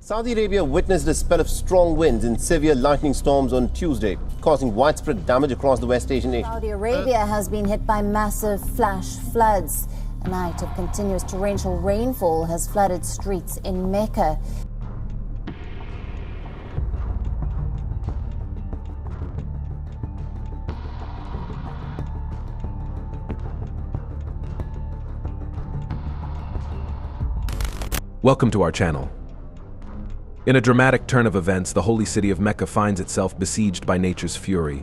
Saudi Arabia witnessed a spell of strong winds and severe lightning storms on Tuesday, causing widespread damage across the West Asian nation. Saudi Arabia has been hit by massive flash floods. A night of continuous torrential rainfall has flooded streets in Mecca. Welcome to our channel. In a dramatic turn of events, the holy city of Mecca finds itself besieged by nature's fury.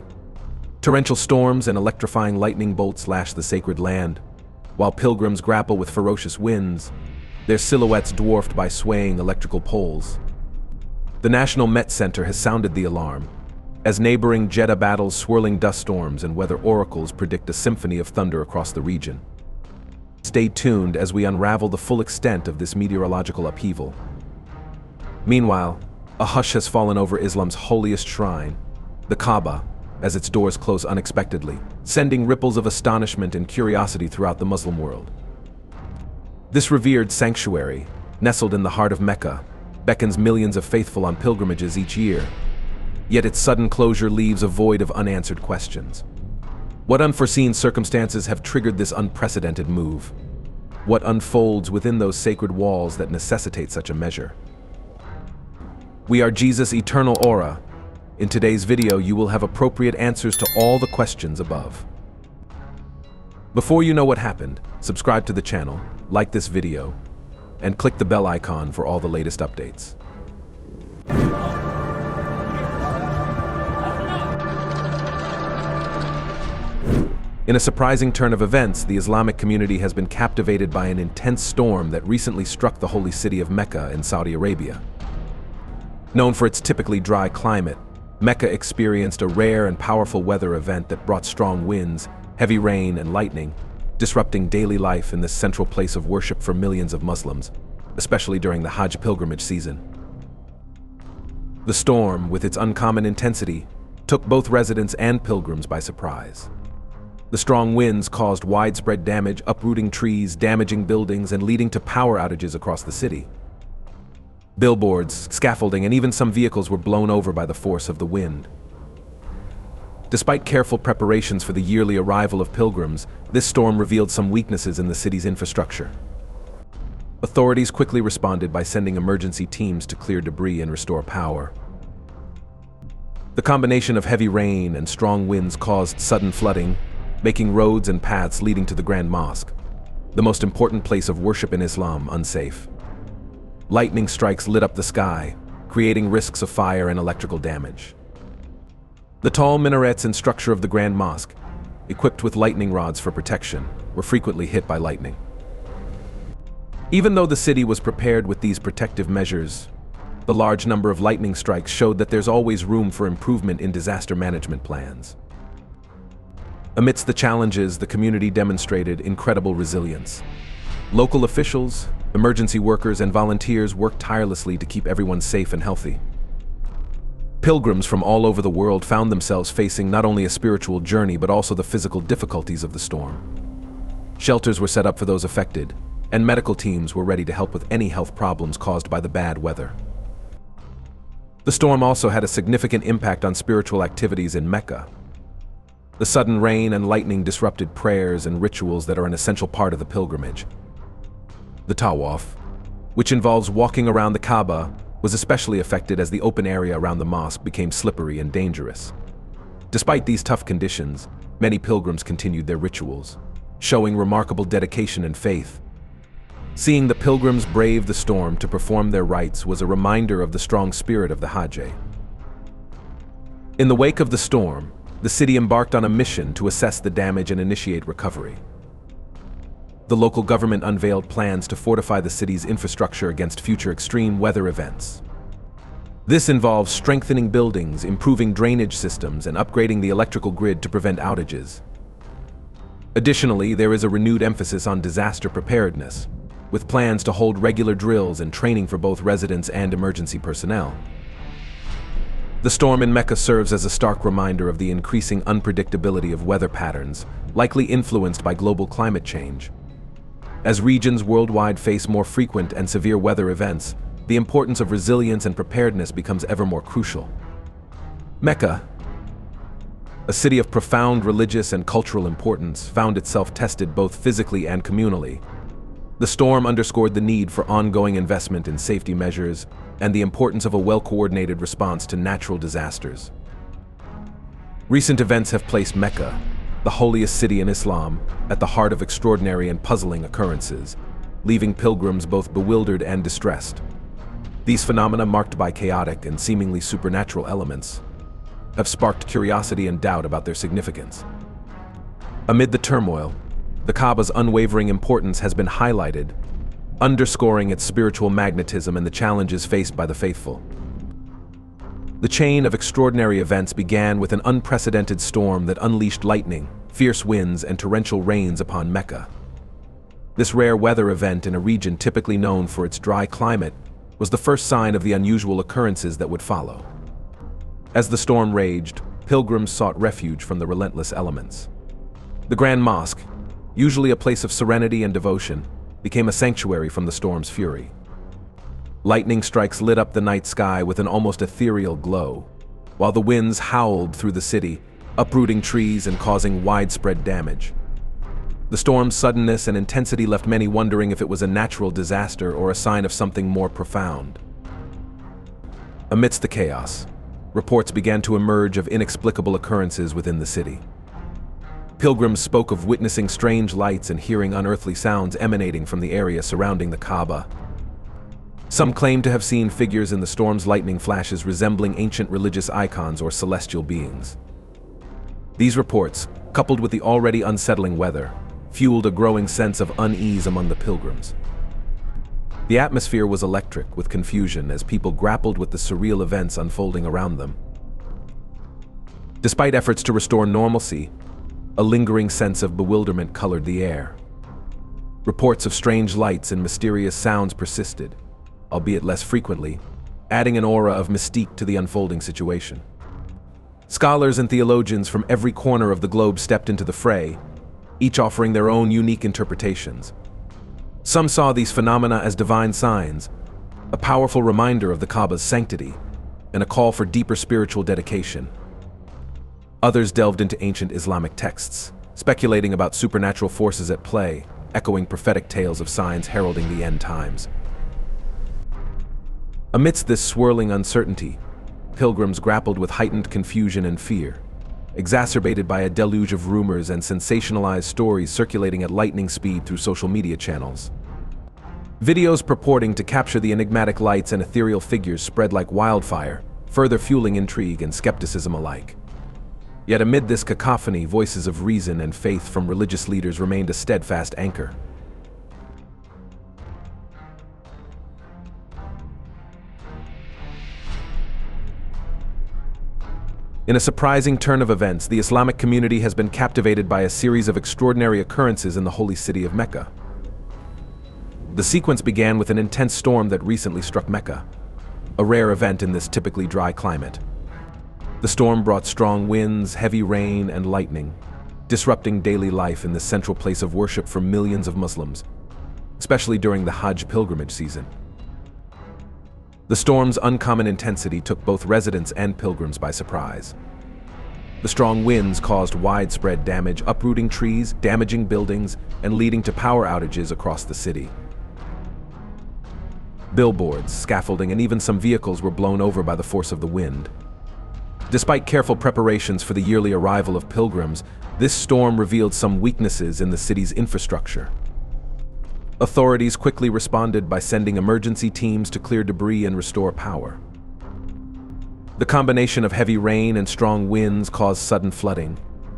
Torrential storms and electrifying lightning bolts lash the sacred land, while pilgrims grapple with ferocious winds, their silhouettes dwarfed by swaying electrical poles. The National Met Center has sounded the alarm, as neighboring Jeddah battles swirling dust storms and weather oracles predict a symphony of thunder across the region. Stay tuned as we unravel the full extent of this meteorological upheaval. Meanwhile, a hush has fallen over Islam's holiest shrine, the KAABA, as its doors close unexpectedly, sending ripples of astonishment and curiosity throughout the Muslim world. This revered sanctuary, nestled in the heart of Mecca, beckons millions of faithful on pilgrimages each year, yet its sudden closure leaves a void of unanswered questions. What unforeseen circumstances have triggered this unprecedented move? What unfolds within those sacred walls that necessitate such a measure? We are Jesus' eternal aura. In today's video, you will have appropriate answers to all the questions above. Before you know what happened, subscribe to the channel, like this video, and click the bell icon for all the latest updates. In a surprising turn of events, the Islamic community has been captivated by an intense storm that recently struck the holy city of Mecca in Saudi Arabia. Known for its typically dry climate, Mecca experienced a rare and powerful weather event that brought strong winds, heavy rain, and lightning, disrupting daily life in this central place of worship for millions of Muslims, especially during the Hajj pilgrimage season. The storm, with its uncommon intensity, took both residents and pilgrims by surprise. The strong winds caused widespread damage, uprooting trees, damaging buildings, and leading to power outages across the city. Billboards, scaffolding, and even some vehicles were blown over by the force of the wind. Despite careful preparations for the yearly arrival of pilgrims, this storm revealed some weaknesses in the city's infrastructure. Authorities quickly responded by sending emergency teams to clear debris and restore power. The combination of heavy rain and strong winds caused sudden flooding, making roads and paths leading to the Grand Mosque, the most important place of worship in Islam, unsafe. Lightning strikes lit up the sky, creating risks of fire and electrical damage. The tall minarets and structure of the Grand Mosque, equipped with lightning rods for protection, were frequently hit by lightning. Even though the city was prepared with these protective measures, the large number of lightning strikes showed that there's always room for improvement in disaster management plans. Amidst the challenges, the community demonstrated incredible resilience. Local officials, emergency workers, and volunteers worked tirelessly to keep everyone safe and healthy. Pilgrims from all over the world found themselves facing not only a spiritual journey but also the physical difficulties of the storm. Shelters were set up for those affected, and medical teams were ready to help with any health problems caused by the bad weather. The storm also had a significant impact on spiritual activities in Mecca. The sudden rain and lightning disrupted prayers and rituals that are an essential part of the pilgrimage. The Tawaf, which involves walking around the KAABA, was especially affected as the open area around the mosque became slippery and dangerous. Despite these tough conditions, many pilgrims continued their rituals, showing remarkable dedication and faith. Seeing the pilgrims brave the storm to perform their rites was a reminder of the strong spirit of the Hajj. In the wake of the storm, the city embarked on a mission to assess the damage and initiate recovery. The local government unveiled plans to fortify the city's infrastructure against future extreme weather events. This involves strengthening buildings, improving drainage systems, and upgrading the electrical grid to prevent outages. Additionally, there is a renewed emphasis on disaster preparedness, with plans to hold regular drills and training for both residents and emergency personnel. The storm in Mecca serves as a stark reminder of the increasing unpredictability of weather patterns, likely influenced by global climate change. As regions worldwide face more frequent and severe weather events, the importance of resilience and preparedness becomes ever more crucial. Mecca, a city of profound religious and cultural importance, found itself tested both physically and communally. The storm underscored the need for ongoing investment in safety measures and the importance of a well-coordinated response to natural disasters. Recent events have placed Mecca, the holiest city in Islam, at the heart of extraordinary and puzzling occurrences, leaving pilgrims both bewildered and distressed. These phenomena, marked by chaotic and seemingly supernatural elements, have sparked curiosity and doubt about their significance. Amid the turmoil, the Kaaba's unwavering importance has been highlighted, underscoring its spiritual magnetism and the challenges faced by the faithful. The chain of extraordinary events began with an unprecedented storm that unleashed lightning, fierce winds, and torrential rains upon Mecca. This rare weather event in a region typically known for its dry climate was the first sign of the unusual occurrences that would follow. As the storm raged, pilgrims sought refuge from the relentless elements. The Grand Mosque, usually a place of serenity and devotion, became a sanctuary from the storm's fury. Lightning strikes lit up the night sky with an almost ethereal glow, while the winds howled through the city, uprooting trees and causing widespread damage. The storm's suddenness and intensity left many wondering if it was a natural disaster or a sign of something more profound. Amidst the chaos, reports began to emerge of inexplicable occurrences within the city. Pilgrims spoke of witnessing strange lights and hearing unearthly sounds emanating from the area surrounding the Kaaba. Some claimed to have seen figures in the storm's lightning flashes resembling ancient religious icons or celestial beings. These reports, coupled with the already unsettling weather, fueled a growing sense of unease among the pilgrims. The atmosphere was electric with confusion as people grappled with the surreal events unfolding around them. Despite efforts to restore normalcy, a lingering sense of bewilderment colored the air. Reports of strange lights and mysterious sounds persisted, albeit less frequently, adding an aura of mystique to the unfolding situation. Scholars and theologians from every corner of the globe stepped into the fray, each offering their own unique interpretations. Some saw these phenomena as divine signs, a powerful reminder of the Kaaba's sanctity, and a call for deeper spiritual dedication. Others delved into ancient Islamic texts, speculating about supernatural forces at play, echoing prophetic tales of signs heralding the end times. Amidst this swirling uncertainty, pilgrims grappled with heightened confusion and fear, exacerbated by a deluge of rumors and sensationalized stories circulating at lightning speed through social media channels. Videos purporting to capture the enigmatic lights and ethereal figures spread like wildfire, further fueling intrigue and skepticism alike. Yet amid this cacophony, voices of reason and faith from religious leaders remained a steadfast anchor. In a surprising turn of events, the Islamic community has been captivated by a series of extraordinary occurrences in the holy city of Mecca. The sequence began with an intense storm that recently struck Mecca, a rare event in this typically dry climate. The storm brought strong winds, heavy rain, and lightning, disrupting daily life in this central place of worship for millions of Muslims, especially during the Hajj pilgrimage season. The storm's uncommon intensity took both residents and pilgrims by surprise. The strong winds caused widespread damage, uprooting trees, damaging buildings, and leading to power outages across the city. Billboards, scaffolding, and even some vehicles were blown over by the force of the wind. Despite careful preparations for the yearly arrival of pilgrims, this storm revealed some weaknesses in the city's infrastructure. Authorities quickly responded by sending emergency teams to clear debris and restore power. The combination of heavy rain and strong winds caused sudden flooding,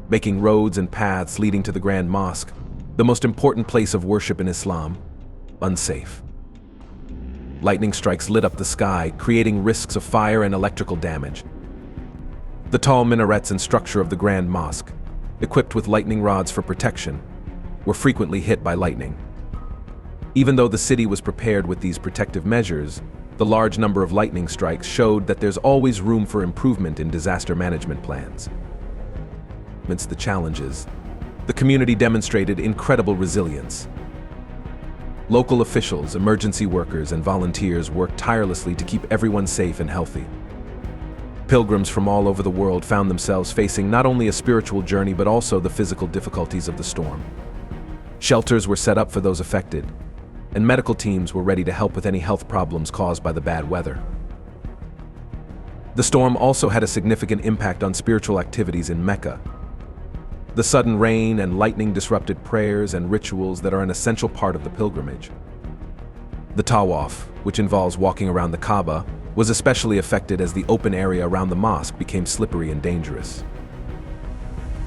making roads and paths leading to the Grand Mosque, the most important place of worship in Islam, unsafe. Lightning strikes lit up the sky, creating risks of fire and electrical damage. The tall minarets and structure of the Grand Mosque, equipped with lightning rods for protection, were frequently hit by lightning. Even though the city was prepared with these protective measures, the large number of lightning strikes showed that there's always room for improvement in disaster management plans. Amidst the challenges, the community demonstrated incredible resilience. Local officials, emergency workers, and volunteers worked tirelessly to keep everyone safe and healthy. Pilgrims from all over the world found themselves facing not only a spiritual journey but also the physical difficulties of the storm. Shelters were set up for those affected, and medical teams were ready to help with any health problems caused by the bad weather. The storm also had a significant impact on spiritual activities in Mecca. The sudden rain and lightning disrupted prayers and rituals that are an essential part of the pilgrimage. The tawaf, which involves walking around the KAABA, was especially affected as the open area around the mosque became slippery and dangerous.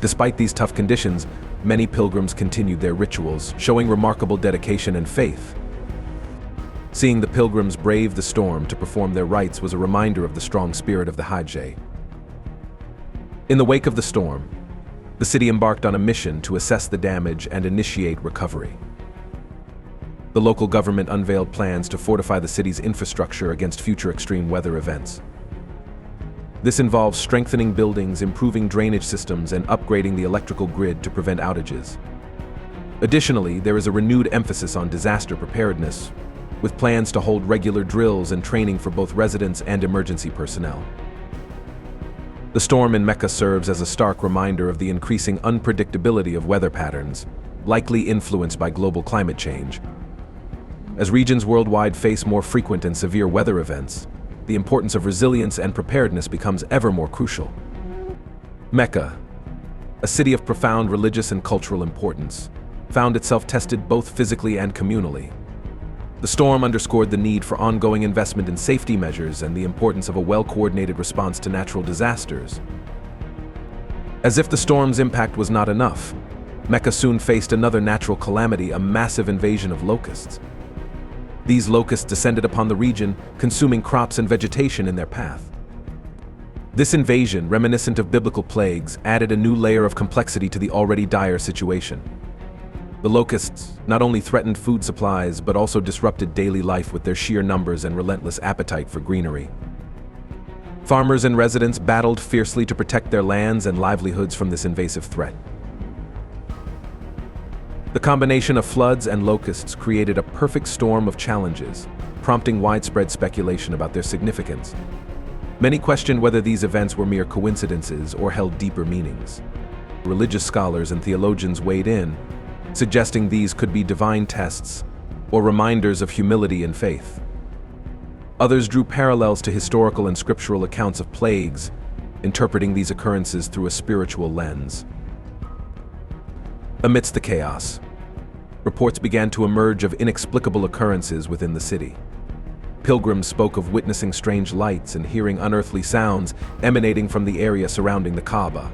Despite these tough conditions, many pilgrims continued their rituals, showing remarkable dedication and faith. Seeing the pilgrims brave the storm to perform their rites was a reminder of the strong spirit of the Hajj. In the wake of the storm, the city embarked on a mission to assess the damage and initiate recovery. The local government unveiled plans to fortify the city's infrastructure against future extreme weather events. This involves strengthening buildings, improving drainage systems, and upgrading the electrical grid to prevent outages. Additionally, there is a renewed emphasis on disaster preparedness, with plans to hold regular drills and training for both residents and emergency personnel. The storm in Mecca serves as a stark reminder of the increasing unpredictability of weather patterns, likely influenced by global climate change. As regions worldwide face more frequent and severe weather events, the importance of resilience and preparedness becomes ever more crucial. Mecca, a city of profound religious and cultural importance, found itself tested both physically and communally. The storm underscored the need for ongoing investment in safety measures and the importance of a well-coordinated response to natural disasters. As if the storm's impact was not enough, Mecca soon faced another natural calamity, a massive invasion of locusts. These locusts descended upon the region, consuming crops and vegetation in their path. This invasion, reminiscent of biblical plagues, added a new layer of complexity to the already dire situation. The locusts not only threatened food supplies but also disrupted daily life with their sheer numbers and relentless appetite for greenery. Farmers and residents battled fiercely to protect their lands and livelihoods from this invasive threat. The combination of floods and locusts created a perfect storm of challenges, prompting widespread speculation about their significance. Many questioned whether these events were mere coincidences or held deeper meanings. Religious scholars and theologians weighed in, suggesting these could be divine tests or reminders of humility and faith. Others drew parallels to historical and scriptural accounts of plagues, interpreting these occurrences through a spiritual lens. Amidst the chaos, reports began to emerge of inexplicable occurrences within the city. Pilgrims spoke of witnessing strange lights and hearing unearthly sounds emanating from the area surrounding the KAABA.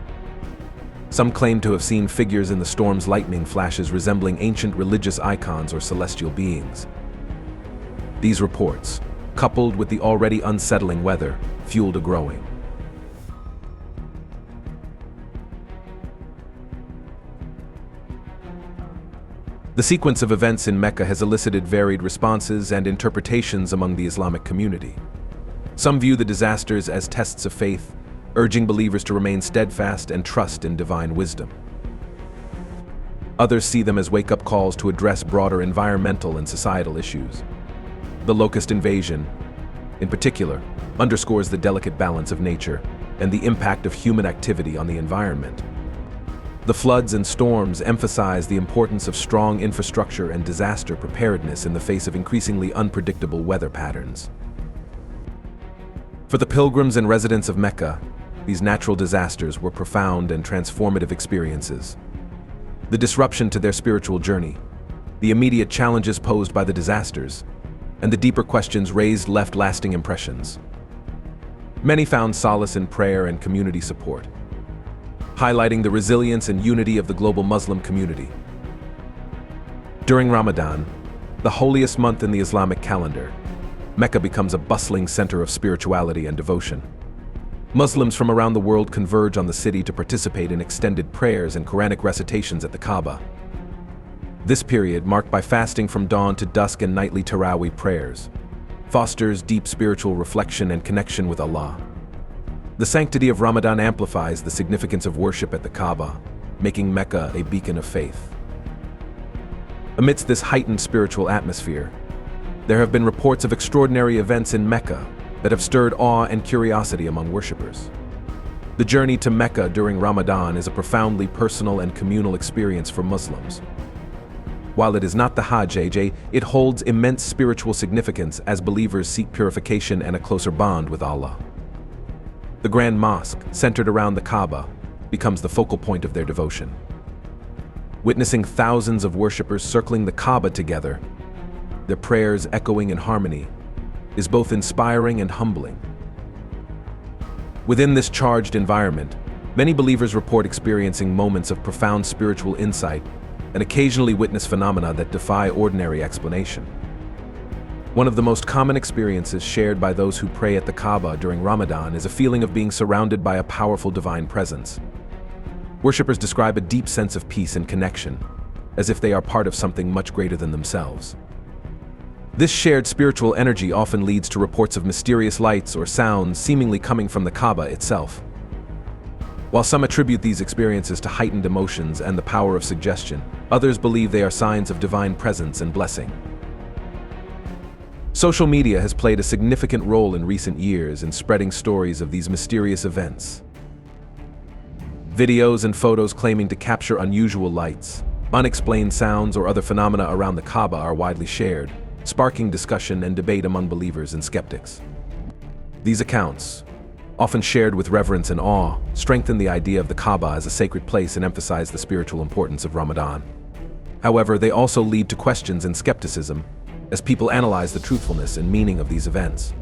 Some claimed to have seen figures in the storm's lightning flashes resembling ancient religious icons or celestial beings. These reports, coupled with the already unsettling weather, fueled a growing The sequence of events in Mecca has elicited varied responses and interpretations among the Islamic community. Some view the disasters as tests of faith, urging believers to remain steadfast and trust in divine wisdom. Others see them as wake-up calls to address broader environmental and societal issues. The locust invasion, in particular, underscores the delicate balance of nature and the impact of human activity on the environment. The floods and storms emphasize the importance of strong infrastructure and disaster preparedness in the face of increasingly unpredictable weather patterns. For the pilgrims and residents of Mecca, these natural disasters were profound and transformative experiences. The disruption to their spiritual journey, the immediate challenges posed by the disasters, and the deeper questions raised left lasting impressions. Many found solace in prayer and community support, highlighting the resilience and unity of the global Muslim community. During Ramadan, the holiest month in the Islamic calendar, Mecca becomes a bustling center of spirituality and devotion. Muslims from around the world converge on the city to participate in extended prayers and Quranic recitations at the KAABA. This period, marked by fasting from dawn to dusk and nightly Tarawih prayers, fosters deep spiritual reflection and connection with Allah. The sanctity of Ramadan amplifies the significance of worship at the KAABA, making Mecca a beacon of faith. Amidst this heightened spiritual atmosphere, there have been reports of extraordinary events in Mecca that have stirred awe and curiosity among worshippers. The journey to Mecca during Ramadan is a profoundly personal and communal experience for Muslims. While it is not the Hajj, it holds immense spiritual significance as believers seek purification and a closer bond with Allah. The Grand Mosque, centered around the KAABA, becomes the focal point of their devotion. Witnessing thousands of worshippers circling the KAABA together, their prayers echoing in harmony, is both inspiring and humbling. Within this charged environment, many believers report experiencing moments of profound spiritual insight and occasionally witness phenomena that defy ordinary explanation. One of the most common experiences shared by those who pray at the KAABA during Ramadan is a feeling of being surrounded by a powerful divine presence. Worshippers describe a deep sense of peace and connection, as if they are part of something much greater than themselves. This shared spiritual energy often leads to reports of mysterious lights or sounds seemingly coming from the KAABA itself. While some attribute these experiences to heightened emotions and the power of suggestion, others believe they are signs of divine presence and blessing. Social media has played a significant role in recent years in spreading stories of these mysterious events. Videos and photos claiming to capture unusual lights, unexplained sounds, or other phenomena around the KAABA are widely shared, sparking discussion and debate among believers and skeptics. These accounts, often shared with reverence and awe, strengthen the idea of the KAABA as a sacred place and emphasize the spiritual importance of Ramadan. However, they also lead to questions and skepticism as people analyze the truthfulness and meaning of these events.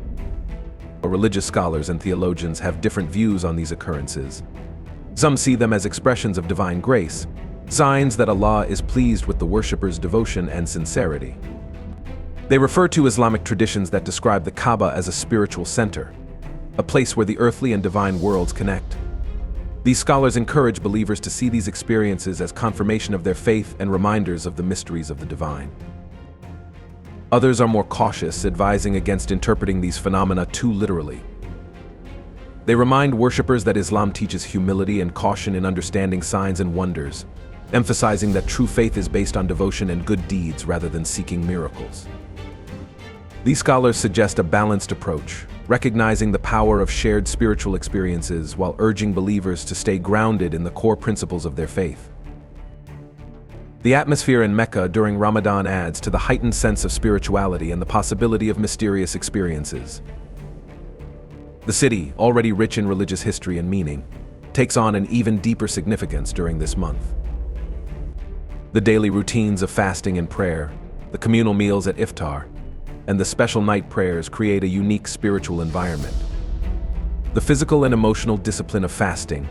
Religious scholars and theologians have different views on these occurrences. Some see them as expressions of divine grace, signs that Allah is pleased with the worshipper's devotion and sincerity. They refer to Islamic traditions that describe the KAABA as a spiritual center, a place where the earthly and divine worlds connect. These scholars encourage believers to see these experiences as confirmation of their faith and reminders of the mysteries of the divine. Others are more cautious, advising against interpreting these phenomena too literally. They remind worshippers that Islam teaches humility and caution in understanding signs and wonders, emphasizing that true faith is based on devotion and good deeds rather than seeking miracles. These scholars suggest a balanced approach, recognizing the power of shared spiritual experiences while urging believers to stay grounded in the core principles of their faith. The atmosphere in Mecca during Ramadan adds to the heightened sense of spirituality and the possibility of mysterious experiences. The city, already rich in religious history and meaning, takes on an even deeper significance during this month. The daily routines of fasting and prayer, the communal meals at iftar, and the special night prayers create a unique spiritual environment. The physical and emotional discipline of fasting,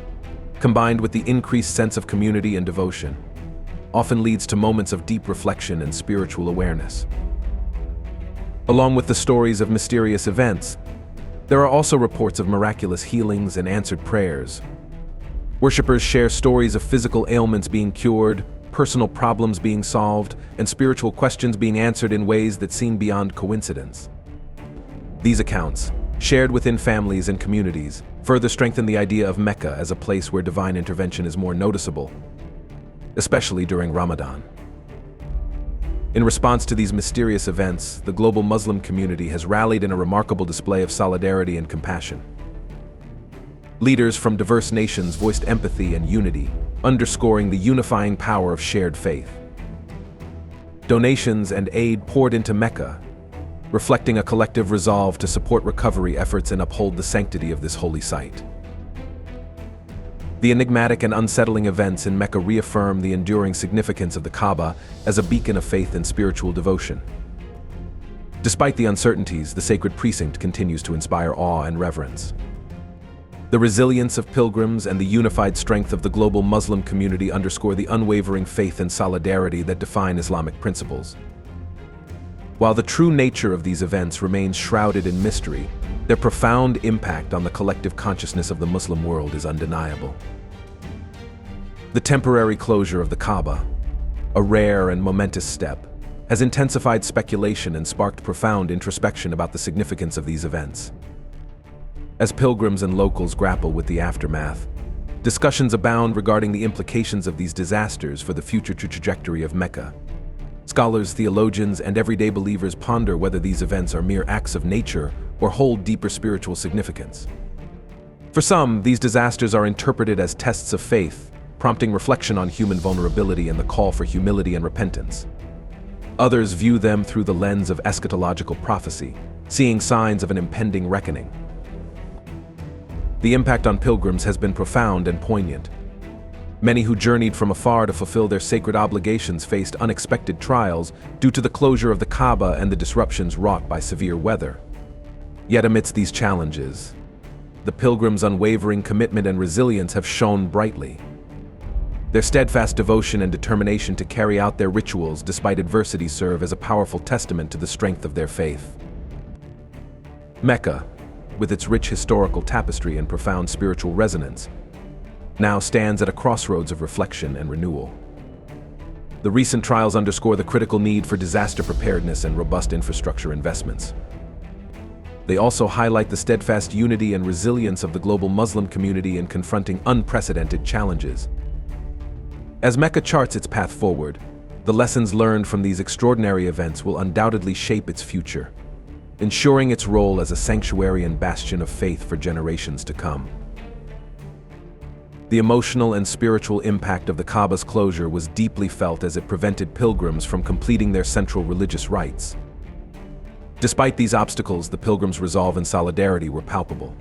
combined with the increased sense of community and devotion, often leads to moments of deep reflection and spiritual awareness. Along with the stories of mysterious events, there are also reports of miraculous healings and answered prayers. Worshippers share stories of physical ailments being cured, personal problems being solved, and spiritual questions being answered in ways that seem beyond coincidence. These accounts, shared within families and communities, further strengthen the idea of Mecca as a place where divine intervention is more noticeable, especially during Ramadan. In response to these mysterious events, the global Muslim community has rallied in a remarkable display of solidarity and compassion. Leaders from diverse nations voiced empathy and unity, underscoring the unifying power of shared faith. Donations and aid poured into Mecca, reflecting a collective resolve to support recovery efforts and uphold the sanctity of this holy site. The enigmatic and unsettling events in Mecca reaffirm the enduring significance of the KAABA as a beacon of faith and spiritual devotion. Despite the uncertainties, the sacred precinct continues to inspire awe and reverence. The resilience of pilgrims and the unified strength of the global Muslim community underscore the unwavering faith and solidarity that define Islamic principles. While the true nature of these events remains shrouded in mystery, their profound impact on the collective consciousness of the Muslim world is undeniable. The temporary closure of the KAABA, a rare and momentous step, has intensified speculation and sparked profound introspection about the significance of these events. As pilgrims and locals grapple with the aftermath, discussions abound regarding the implications of these disasters for the future trajectory of Mecca. Scholars, theologians, and everyday believers ponder whether these events are mere acts of nature or hold deeper spiritual significance. For some, these disasters are interpreted as tests of faith, prompting reflection on human vulnerability and the call for humility and repentance. Others view them through the lens of eschatological prophecy, seeing signs of an impending reckoning. The impact on pilgrims has been profound and poignant. Many who journeyed from afar to fulfill their sacred obligations faced unexpected trials due to the closure of the Kaaba and the disruptions wrought by severe weather. Yet amidst these challenges, the pilgrims' unwavering commitment and resilience have shone brightly. Their steadfast devotion and determination to carry out their rituals despite adversity serve as a powerful testament to the strength of their faith. Mecca, with its rich historical tapestry and profound spiritual resonance, now stands at a crossroads of reflection and renewal. The recent trials underscore the critical need for disaster preparedness and robust infrastructure investments. They also highlight the steadfast unity and resilience of the global Muslim community in confronting unprecedented challenges. As Mecca charts its path forward, the lessons learned from these extraordinary events will undoubtedly shape its future, ensuring its role as a sanctuary and bastion of faith for generations to come. The emotional and spiritual impact of the Kaaba's closure was deeply felt as it prevented pilgrims from completing their central religious rites. Despite these obstacles, the pilgrims' resolve and solidarity were palpable.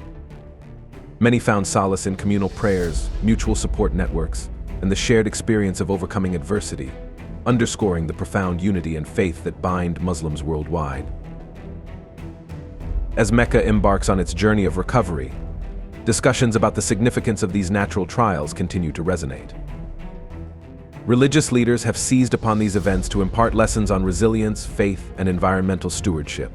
Many found solace in communal prayers, mutual support networks, and the shared experience of overcoming adversity, underscoring the profound unity and faith that bind Muslims worldwide. As Mecca embarks on its journey of recovery, discussions about the significance of these natural trials continue to resonate. Religious leaders have seized upon these events to impart lessons on resilience, faith, and environmental stewardship.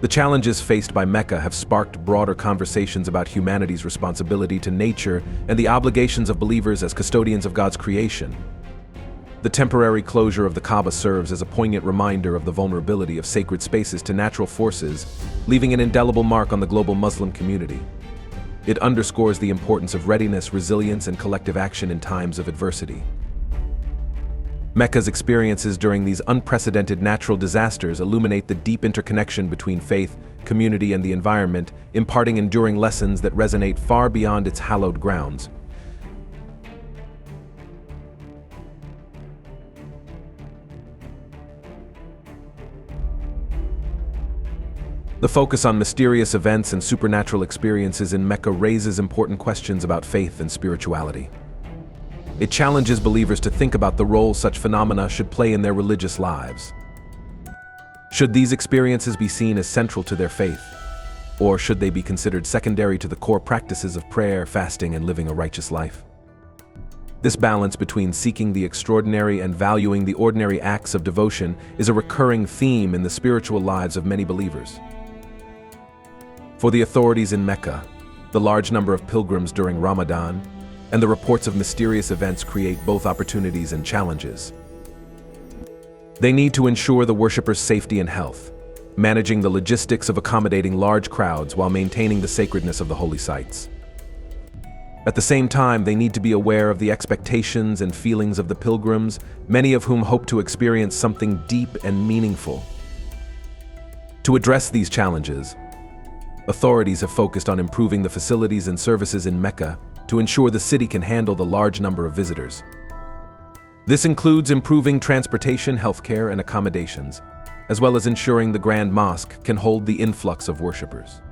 The challenges faced by Mecca have sparked broader conversations about humanity's responsibility to nature and the obligations of believers as custodians of God's creation. The temporary closure of the Kaaba serves as a poignant reminder of the vulnerability of sacred spaces to natural forces, leaving an indelible mark on the global Muslim community. It underscores the importance of readiness, resilience, and collective action in times of adversity. Mecca's experiences during these unprecedented natural disasters illuminate the deep interconnection between faith, community, and the environment, imparting enduring lessons that resonate far beyond its hallowed grounds. The focus on mysterious events and supernatural experiences in Mecca raises important questions about faith and spirituality. It challenges believers to think about the role such phenomena should play in their religious lives. Should these experiences be seen as central to their faith, or should they be considered secondary to the core practices of prayer, fasting, and living a righteous life? This balance between seeking the extraordinary and valuing the ordinary acts of devotion is a recurring theme in the spiritual lives of many believers. For the authorities in Mecca, the large number of pilgrims during Ramadan and the reports of mysterious events create both opportunities and challenges. They need to ensure the worshippers' safety and health, managing the logistics of accommodating large crowds while maintaining the sacredness of the holy sites. At the same time, they need to be aware of the expectations and feelings of the pilgrims, many of whom hope to experience something deep and meaningful. To address these challenges, authorities have focused on improving the facilities and services in Mecca to ensure the city can handle the large number of visitors. This includes improving transportation, healthcare, and accommodations, as well as ensuring the Grand Mosque can hold the influx of worshippers.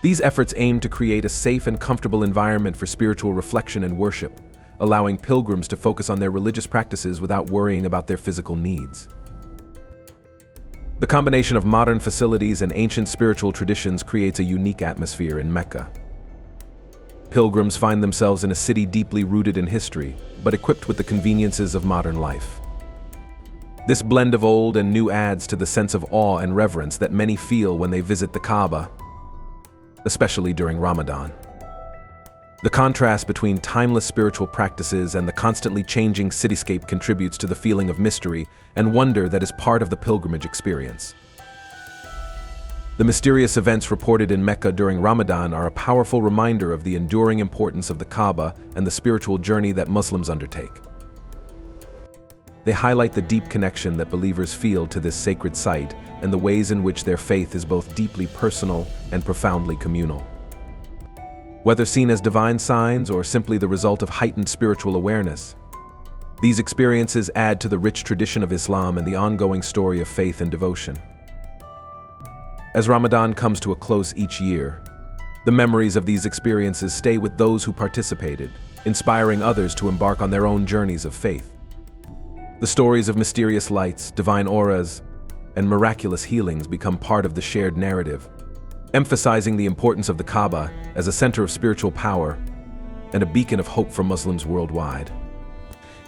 These efforts aim to create a safe and comfortable environment for spiritual reflection and worship, allowing pilgrims to focus on their religious practices without worrying about their physical needs. The combination of modern facilities and ancient spiritual traditions creates a unique atmosphere in Mecca. Pilgrims find themselves in a city deeply rooted in history, but equipped with the conveniences of modern life. This blend of old and new adds to the sense of awe and reverence that many feel when they visit the Kaaba, especially during Ramadan. The contrast between timeless spiritual practices and the constantly changing cityscape contributes to the feeling of mystery and wonder that is part of the pilgrimage experience. The mysterious events reported in Mecca during Ramadan are a powerful reminder of the enduring importance of the Kaaba and the spiritual journey that Muslims undertake. They highlight the deep connection that believers feel to this sacred site and the ways in which their faith is both deeply personal and profoundly communal. Whether seen as divine signs or simply the result of heightened spiritual awareness, these experiences add to the rich tradition of Islam and the ongoing story of faith and devotion. As Ramadan comes to a close each year, the memories of these experiences stay with those who participated, inspiring others to embark on their own journeys of faith. The stories of mysterious lights, divine auras, and miraculous healings become part of the shared narrative, emphasizing the importance of the KAABA as a center of spiritual power and a beacon of hope for Muslims worldwide.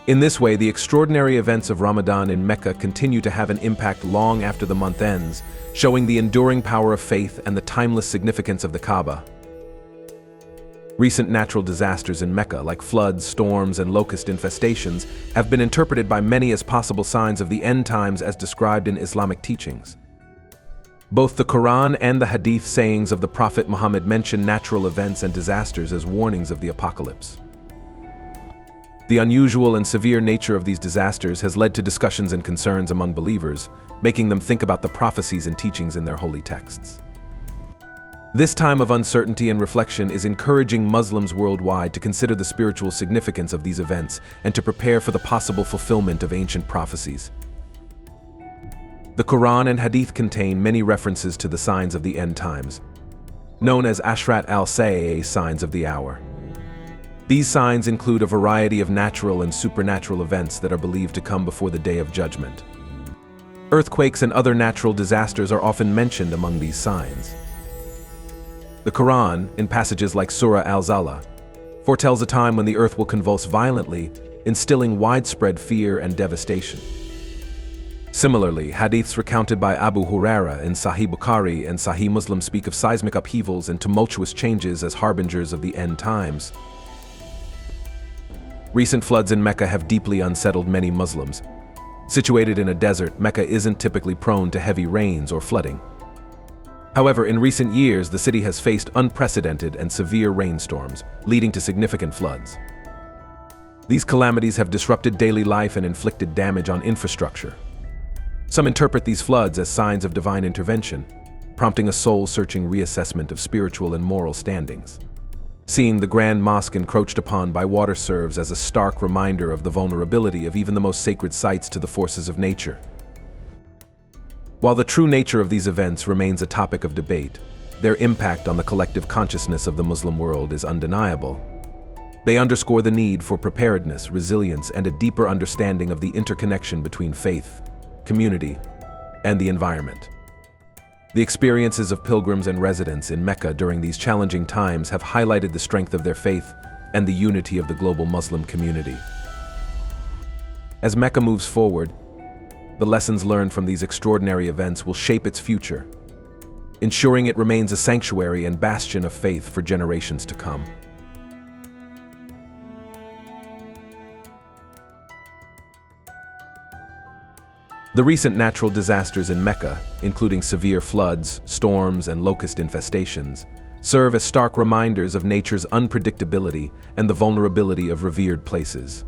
In this way, the extraordinary events of Ramadan in Mecca continue to have an impact long after the month ends, showing the enduring power of faith and the timeless significance of the KAABA. Recent natural disasters in Mecca, like floods, storms, and locust infestations, have been interpreted by many as possible signs of the end times as described in Islamic teachings. Both the Quran and the Hadith sayings of the Prophet Muhammad mention natural events and disasters as warnings of the apocalypse. The unusual and severe nature of these disasters has led to discussions and concerns among believers, making them think about the prophecies and teachings in their holy texts. This time of uncertainty and reflection is encouraging Muslims worldwide to consider the spiritual significance of these events and to prepare for the possible fulfillment of ancient prophecies. The Quran and Hadith contain many references to the signs of the end times, known as Ashrat al-Sa'a, signs of the hour. These signs include a variety of natural and supernatural events that are believed to come before the Day of Judgment. Earthquakes and other natural disasters are often mentioned among these signs. The Quran, in passages like Surah Al-Zala, foretells a time when the earth will convulse violently, instilling widespread fear and devastation. Similarly, hadiths recounted by Abu Huraira in Sahih Bukhari and Sahih Muslim speak of seismic upheavals and tumultuous changes as harbingers of the end times. Recent floods in Mecca have deeply unsettled many Muslims. Situated in a desert, Mecca isn't typically prone to heavy rains or flooding. However, in recent years, the city has faced unprecedented and severe rainstorms, leading to significant floods. These calamities have disrupted daily life and inflicted damage on infrastructure. Some interpret these floods as signs of divine intervention, prompting a soul-searching reassessment of spiritual and moral standings. Seeing the Grand Mosque encroached upon by water serves as a stark reminder of the vulnerability of even the most sacred sites to the forces of nature. While the true nature of these events remains a topic of debate, their impact on the collective consciousness of the Muslim world is undeniable. They underscore the need for preparedness, resilience, and a deeper understanding of the interconnection between faith, community, and the environment. The experiences of pilgrims and residents in Mecca during these challenging times have highlighted the strength of their faith and the unity of the global Muslim community. As Mecca moves forward, the lessons learned from these extraordinary events will shape its future, ensuring it remains a sanctuary and bastion of faith for generations to come. The recent natural disasters in Mecca, including severe floods, storms, and locust infestations, serve as stark reminders of nature's unpredictability and the vulnerability of revered places.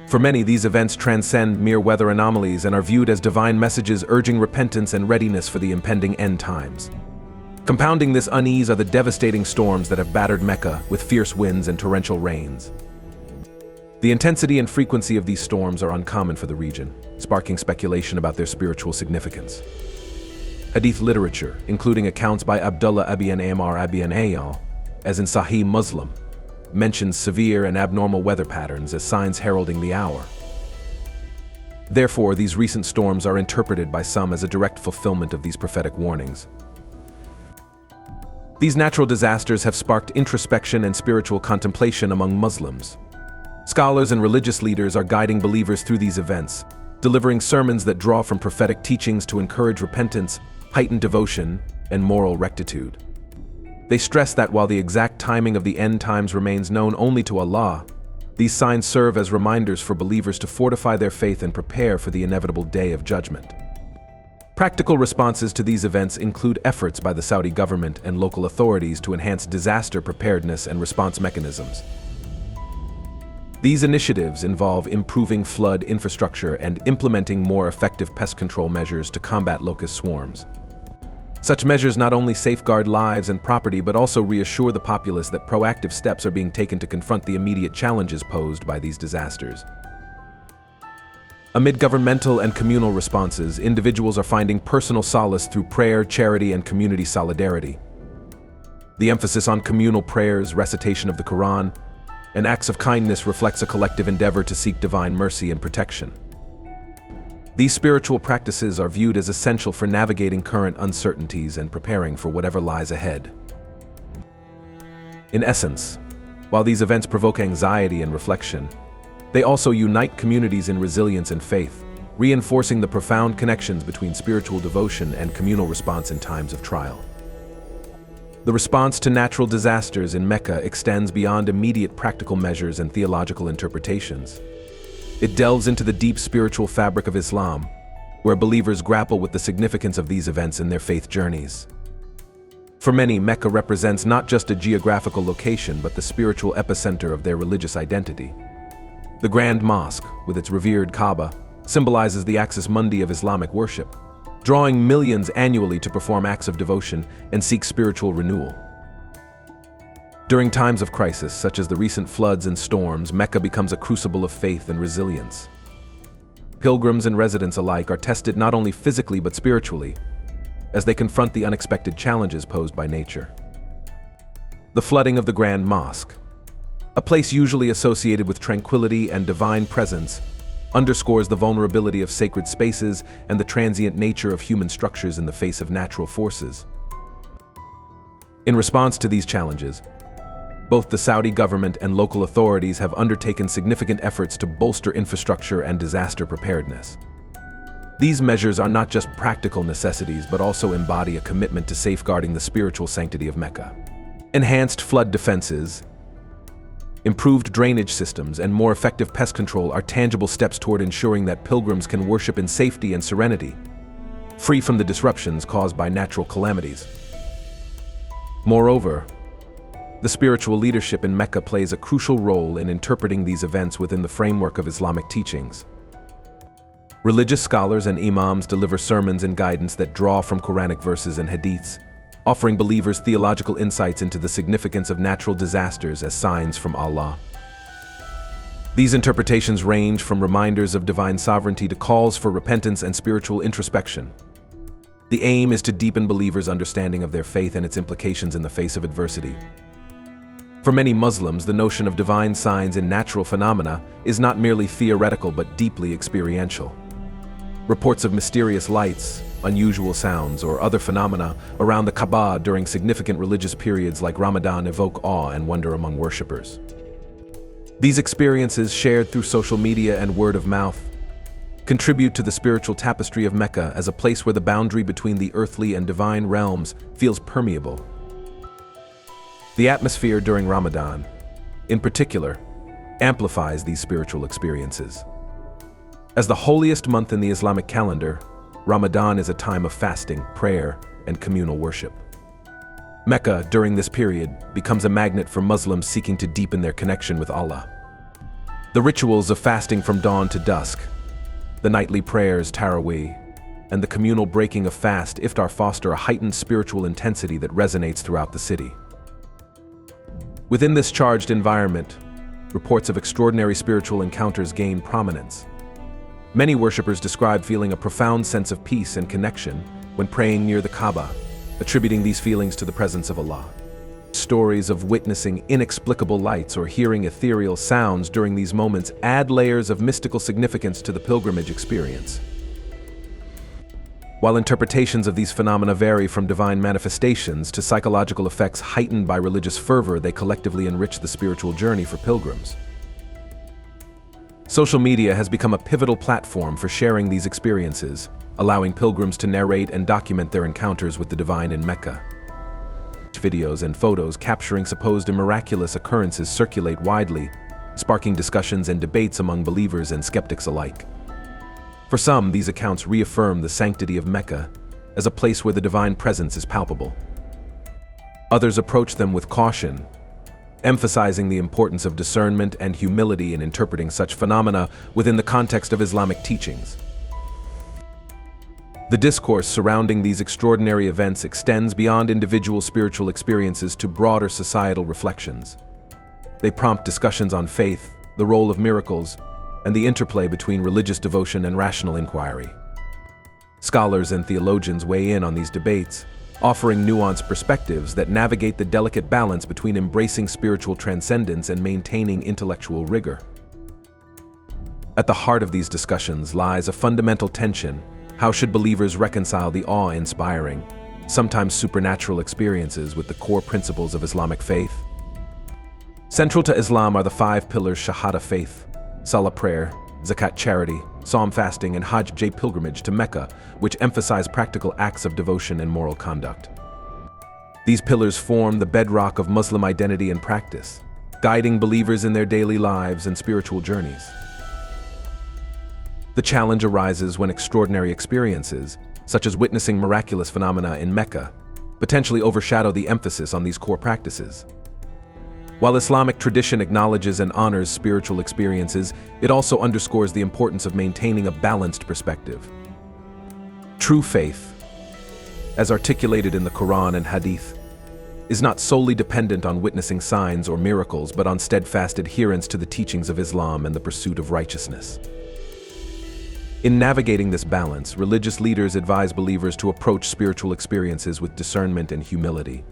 For many, these events transcend mere weather anomalies and are viewed as divine messages urging repentance and readiness for the impending end times. Compounding this unease are the devastating storms that have battered Mecca with fierce winds and torrential rains. The intensity and frequency of these storms are uncommon for the region, sparking speculation about their spiritual significance. Hadith literature, including accounts by Abdullah ibn Amr ibn Ayal, as in Sahih Muslim, mentions severe and abnormal weather patterns as signs heralding the hour. Therefore, these recent storms are interpreted by some as a direct fulfillment of these prophetic warnings. These natural disasters have sparked introspection and spiritual contemplation among Muslims. Scholars and religious leaders are guiding believers through these events, delivering sermons that draw from prophetic teachings to encourage repentance, heightened devotion, and moral rectitude. They stress that while the exact timing of the end times remains known only to Allah, these signs serve as reminders for believers to fortify their faith and prepare for the inevitable day of judgment. Practical responses to these events include efforts by the Saudi government and local authorities to enhance disaster preparedness and response mechanisms. These initiatives involve improving flood infrastructure and implementing more effective pest control measures to combat locust swarms. Such measures not only safeguard lives and property but also reassure the populace that proactive steps are being taken to confront the immediate challenges posed by these disasters. Amid governmental and communal responses, individuals are finding personal solace through prayer, charity, and community solidarity. The emphasis on communal prayers, recitation of the Quran, and acts of kindness reflects a collective endeavor to seek divine mercy and protection. These spiritual practices are viewed as essential for navigating current uncertainties and preparing for whatever lies ahead. In essence, while these events provoke anxiety and reflection, they also unite communities in resilience and faith, reinforcing the profound connections between spiritual devotion and communal response in times of trial. The response to natural disasters in Mecca extends beyond immediate practical measures and theological interpretations. It delves into the deep spiritual fabric of Islam, where believers grapple with the significance of these events in their faith journeys. For many, Mecca represents not just a geographical location but the spiritual epicenter of their religious identity. The Grand Mosque, with its revered KAABA, symbolizes the axis mundi of Islamic worship, drawing millions annually to perform acts of devotion and seek spiritual renewal. During times of crisis, such as the recent floods and storms, Mecca becomes a crucible of faith and resilience. Pilgrims and residents alike are tested not only physically but spiritually, as they confront the unexpected challenges posed by nature. The flooding of the Grand Mosque, a place usually associated with tranquility and divine presence, underscores the vulnerability of sacred spaces and the transient nature of human structures in the face of natural forces. In response to these challenges, both the Saudi government and local authorities have undertaken significant efforts to bolster infrastructure and disaster preparedness. These measures are not just practical necessities but also embody a commitment to safeguarding the spiritual sanctity of Mecca. Enhanced flood defenses, improved drainage systems, and more effective pest control are tangible steps toward ensuring that pilgrims can worship in safety and serenity, free from the disruptions caused by natural calamities. Moreover, the spiritual leadership in Mecca plays a crucial role in interpreting these events within the framework of Islamic teachings. Religious scholars and imams deliver sermons and guidance that draw from Quranic verses and hadiths, offering believers theological insights into the significance of natural disasters as signs from Allah. These interpretations range from reminders of divine sovereignty to calls for repentance and spiritual introspection. The aim is to deepen believers' understanding of their faith and its implications in the face of adversity. For many Muslims, the notion of divine signs in natural phenomena is not merely theoretical but deeply experiential. Reports of mysterious lights, unusual sounds, or other phenomena around the KAABA during significant religious periods like Ramadan evoke awe and wonder among worshippers. These experiences, shared through social media and word of mouth, contribute to the spiritual tapestry of Mecca as a place where the boundary between the earthly and divine realms feels permeable. The atmosphere during Ramadan, in particular, amplifies these spiritual experiences. As the holiest month in the Islamic calendar, Ramadan is a time of fasting, prayer, and communal worship. Mecca, during this period, becomes a magnet for Muslims seeking to deepen their connection with Allah. The rituals of fasting from dawn to dusk, the nightly prayers, Taraweeh, and the communal breaking of fast, iftar, foster a heightened spiritual intensity that resonates throughout the city. Within this charged environment, reports of extraordinary spiritual encounters gain prominence. Many worshippers describe feeling a profound sense of peace and connection when praying near the KAABA, attributing these feelings to the presence of Allah. Stories of witnessing inexplicable lights or hearing ethereal sounds during these moments add layers of mystical significance to the pilgrimage experience. While interpretations of these phenomena vary from divine manifestations to psychological effects heightened by religious fervor, they collectively enrich the spiritual journey for pilgrims. Social media has become a pivotal platform for sharing these experiences, allowing pilgrims to narrate and document their encounters with the divine in Mecca. Videos and photos capturing supposed miraculous occurrences circulate widely, sparking discussions and debates among believers and skeptics alike. For some, these accounts reaffirm the sanctity of Mecca as a place where the divine presence is palpable. Others approach them with caution, emphasizing the importance of discernment and humility in interpreting such phenomena within the context of Islamic teachings. The discourse surrounding these extraordinary events extends beyond individual spiritual experiences to broader societal reflections. They prompt discussions on faith, the role of miracles, and the interplay between religious devotion and rational inquiry. Scholars and theologians weigh in on these debates, offering nuanced perspectives that navigate the delicate balance between embracing spiritual transcendence and maintaining intellectual rigor. At the heart of these discussions lies a fundamental tension. How should believers reconcile the awe-inspiring, sometimes supernatural experiences with the core principles of Islamic faith? Central to Islam are the 5 pillars Shahada faith, Salah prayer, Zakat charity, Psalm fasting, and Hajj pilgrimage to Mecca, which emphasize practical acts of devotion and moral conduct. These pillars form the bedrock of Muslim identity and practice, guiding believers in their daily lives and spiritual journeys. The challenge arises when extraordinary experiences, such as witnessing miraculous phenomena in Mecca, potentially overshadow the emphasis on these core practices. While Islamic tradition acknowledges and honors spiritual experiences, it also underscores the importance of maintaining a balanced perspective. True faith, as articulated in the Quran and Hadith, is not solely dependent on witnessing signs or miracles, but on steadfast adherence to the teachings of Islam and the pursuit of righteousness. In navigating this balance, religious leaders advise believers to approach spiritual experiences with discernment and humility.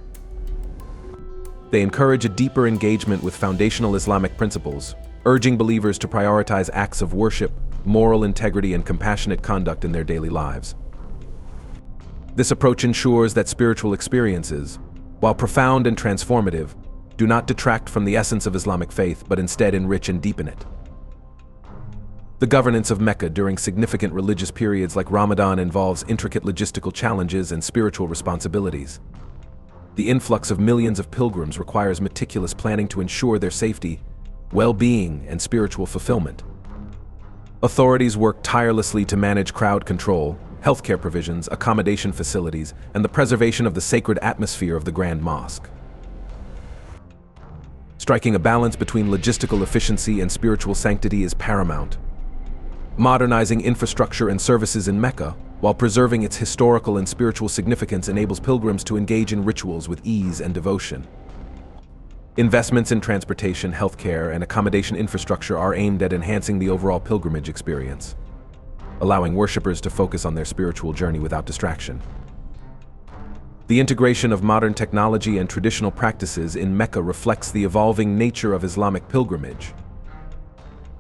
They encourage a deeper engagement with foundational Islamic principles, urging believers to prioritize acts of worship, moral integrity, and compassionate conduct in their daily lives. This approach ensures that spiritual experiences, while profound and transformative, do not detract from the essence of Islamic faith, but instead enrich and deepen it. The governance of Mecca during significant religious periods like Ramadan involves intricate logistical challenges and spiritual responsibilities. The influx of millions of pilgrims requires meticulous planning to ensure their safety, well-being, and spiritual fulfillment. Authorities work tirelessly to manage crowd control, healthcare provisions, accommodation facilities, and the preservation of the sacred atmosphere of the Grand Mosque. Striking a balance between logistical efficiency and spiritual sanctity is paramount. Modernizing infrastructure and services in Mecca, while preserving its historical and spiritual significance, enables pilgrims to engage in rituals with ease and devotion. Investments in transportation, healthcare, and accommodation infrastructure are aimed at enhancing the overall pilgrimage experience, allowing worshippers to focus on their spiritual journey without distraction. The integration of modern technology and traditional practices in Mecca reflects the evolving nature of Islamic pilgrimage.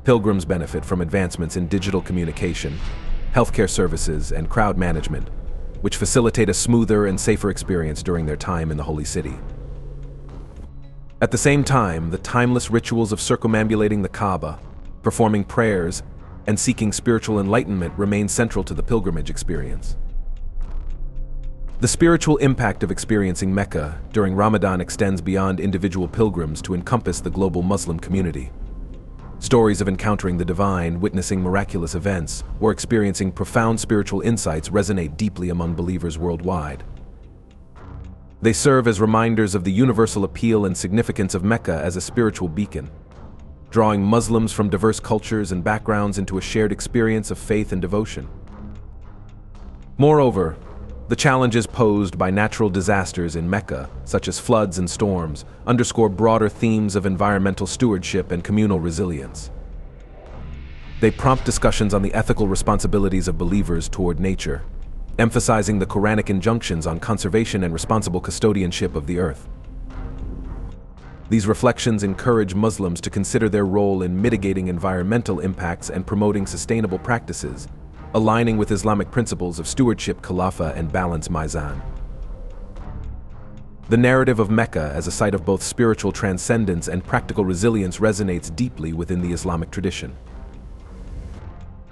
Pilgrims benefit from advancements in digital communication, healthcare services, and crowd management, which facilitate a smoother and safer experience during their time in the Holy City. At the same time, the timeless rituals of circumambulating the KAABA, performing prayers, and seeking spiritual enlightenment remain central to the pilgrimage experience. The spiritual impact of experiencing Mecca during Ramadan extends beyond individual pilgrims to encompass the global Muslim community. Stories of encountering the divine, witnessing miraculous events, or experiencing profound spiritual insights resonate deeply among believers worldwide. They serve as reminders of the universal appeal and significance of Mecca as a spiritual beacon, drawing Muslims from diverse cultures and backgrounds into a shared experience of faith and devotion. Moreover, the challenges posed by natural disasters in Mecca, such as floods and storms, underscore broader themes of environmental stewardship and communal resilience. They prompt discussions on the ethical responsibilities of believers toward nature, emphasizing the Quranic injunctions on conservation and responsible custodianship of the earth. These reflections encourage Muslims to consider their role in mitigating environmental impacts and promoting sustainable practices, aligning with Islamic principles of stewardship, khilafah, and balance mizan. The narrative of Mecca as a site of both spiritual transcendence and practical resilience resonates deeply within the Islamic tradition.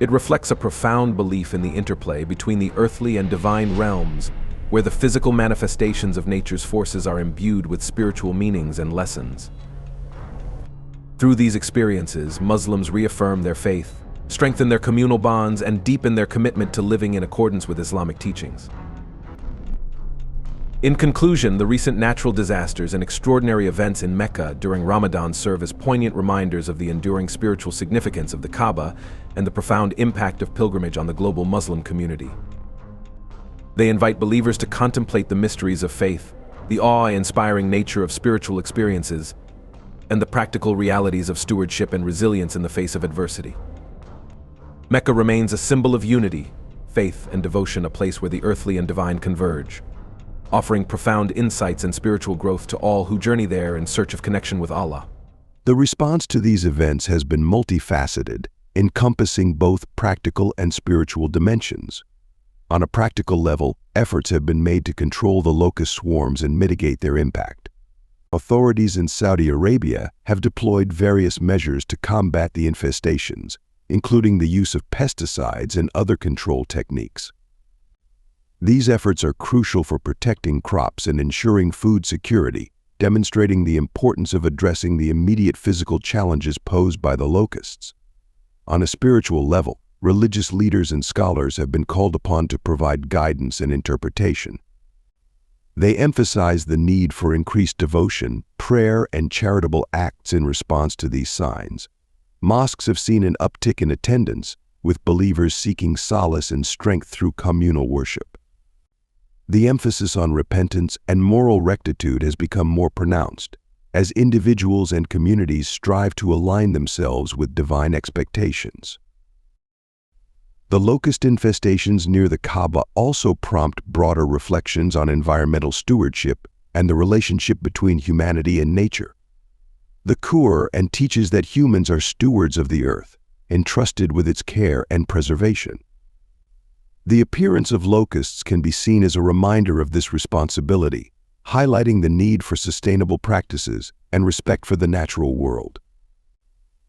It reflects a profound belief in the interplay between the earthly and divine realms, where the physical manifestations of nature's forces are imbued with spiritual meanings and lessons. Through these experiences, Muslims reaffirm their faith, strengthen their communal bonds, and deepen their commitment to living in accordance with Islamic teachings. In conclusion, the recent natural disasters and extraordinary events in Mecca during Ramadan serve as poignant reminders of the enduring spiritual significance of the Kaaba and the profound impact of pilgrimage on the global Muslim community. They invite believers to contemplate the mysteries of faith, the awe-inspiring nature of spiritual experiences, and the practical realities of stewardship and resilience in the face of adversity. Mecca remains a symbol of unity, faith, and devotion, a place where the earthly and divine converge, offering profound insights and spiritual growth to all who journey there in search of connection with Allah. The response to these events has been multifaceted, encompassing both practical and spiritual dimensions. On a practical level, efforts have been made to control the locust swarms and mitigate their impact. Authorities in Saudi Arabia have deployed various measures to combat the infestations, including the use of pesticides and other control techniques. These efforts are crucial for protecting crops and ensuring food security, demonstrating the importance of addressing the immediate physical challenges posed by the locusts. On a spiritual level, religious leaders and scholars have been called upon to provide guidance and interpretation. They emphasize the need for increased devotion, prayer, and charitable acts in response to these signs. Mosques have seen an uptick in attendance, with believers seeking solace and strength through communal worship. The emphasis on repentance and moral rectitude has become more pronounced, as individuals and communities strive to align themselves with divine expectations. The locust infestations near the Kaaba also prompt broader reflections on environmental stewardship and the relationship between humanity and nature. The Quran teaches that humans are stewards of the earth, entrusted with its care and preservation. The appearance of locusts can be seen as a reminder of this responsibility, highlighting the need for sustainable practices and respect for the natural world.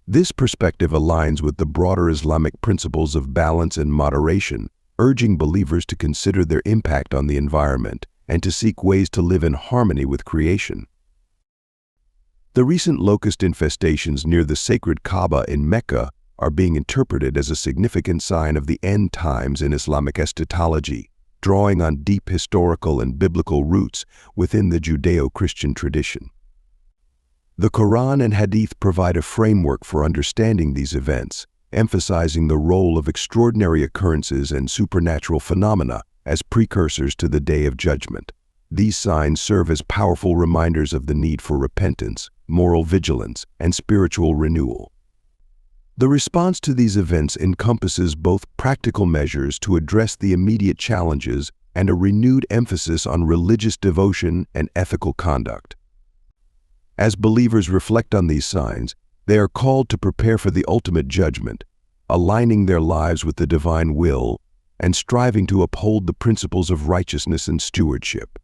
This perspective aligns with the broader Islamic principles of balance and moderation, urging believers to consider their impact on the environment and to seek ways to live in harmony with creation. The recent locust infestations near the sacred Kaaba in Mecca are being interpreted as a significant sign of the end times in Islamic eschatology, drawing on deep historical and biblical roots within the Judeo-Christian tradition. The Quran and Hadith provide a framework for understanding these events, emphasizing the role of extraordinary occurrences and supernatural phenomena as precursors to the Day of Judgment. These signs serve as powerful reminders of the need for repentance, moral vigilance, and spiritual renewal. The response to these events encompasses both practical measures to address the immediate challenges and a renewed emphasis on religious devotion and ethical conduct. As believers reflect on these signs, they are called to prepare for the ultimate judgment, aligning their lives with the divine will and striving to uphold the principles of righteousness and stewardship.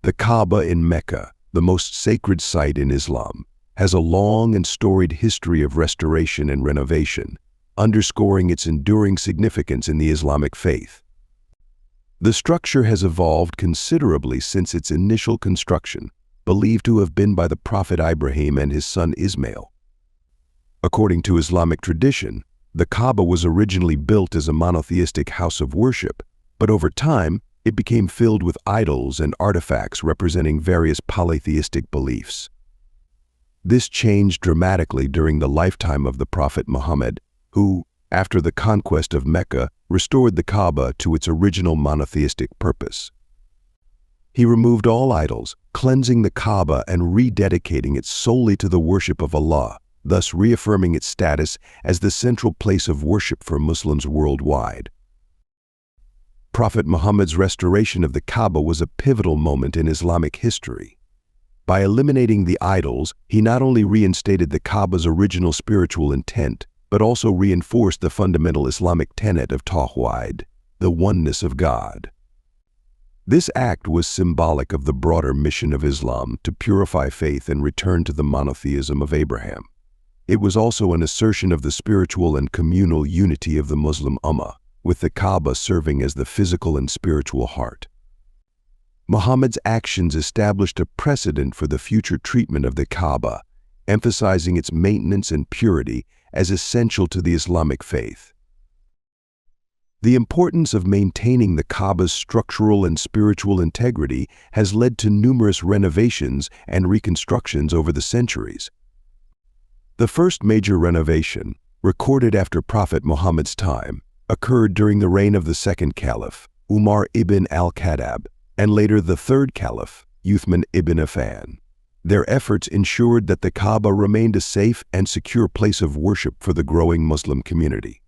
The Kaaba in Mecca, the most sacred site in Islam, has a long and storied history of restoration and renovation, underscoring its enduring significance in the Islamic faith. The structure has evolved considerably since its initial construction, believed to have been by the Prophet Ibrahim and his son Ismail. According to Islamic tradition, the Kaaba was originally built as a monotheistic house of worship, but over time, it became filled with idols and artifacts representing various polytheistic beliefs. This changed dramatically during the lifetime of the Prophet Muhammad, who, after the conquest of Mecca, restored the Kaaba to its original monotheistic purpose. He removed all idols, cleansing the Kaaba and rededicating it solely to the worship of Allah, thus reaffirming its status as the central place of worship for Muslims worldwide. Prophet Muhammad's restoration of the Kaaba was a pivotal moment in Islamic history. By eliminating the idols, he not only reinstated the Kaaba's original spiritual intent, but also reinforced the fundamental Islamic tenet of Tawhid, the oneness of God. This act was symbolic of the broader mission of Islam to purify faith and return to the monotheism of Abraham. It was also an assertion of the spiritual and communal unity of the Muslim Ummah, with the Kaaba serving as the physical and spiritual heart. Muhammad's actions established a precedent for the future treatment of the Kaaba, emphasizing its maintenance and purity as essential to the Islamic faith. The importance of maintaining the Kaaba's structural and spiritual integrity has led to numerous renovations and reconstructions over the centuries. The first major renovation, recorded after Prophet Muhammad's time, occurred during the reign of the second caliph, Umar ibn al-Khattab, and later the third caliph, Uthman ibn Affan. Their efforts ensured that the Kaaba remained a safe and secure place of worship for the growing Muslim community.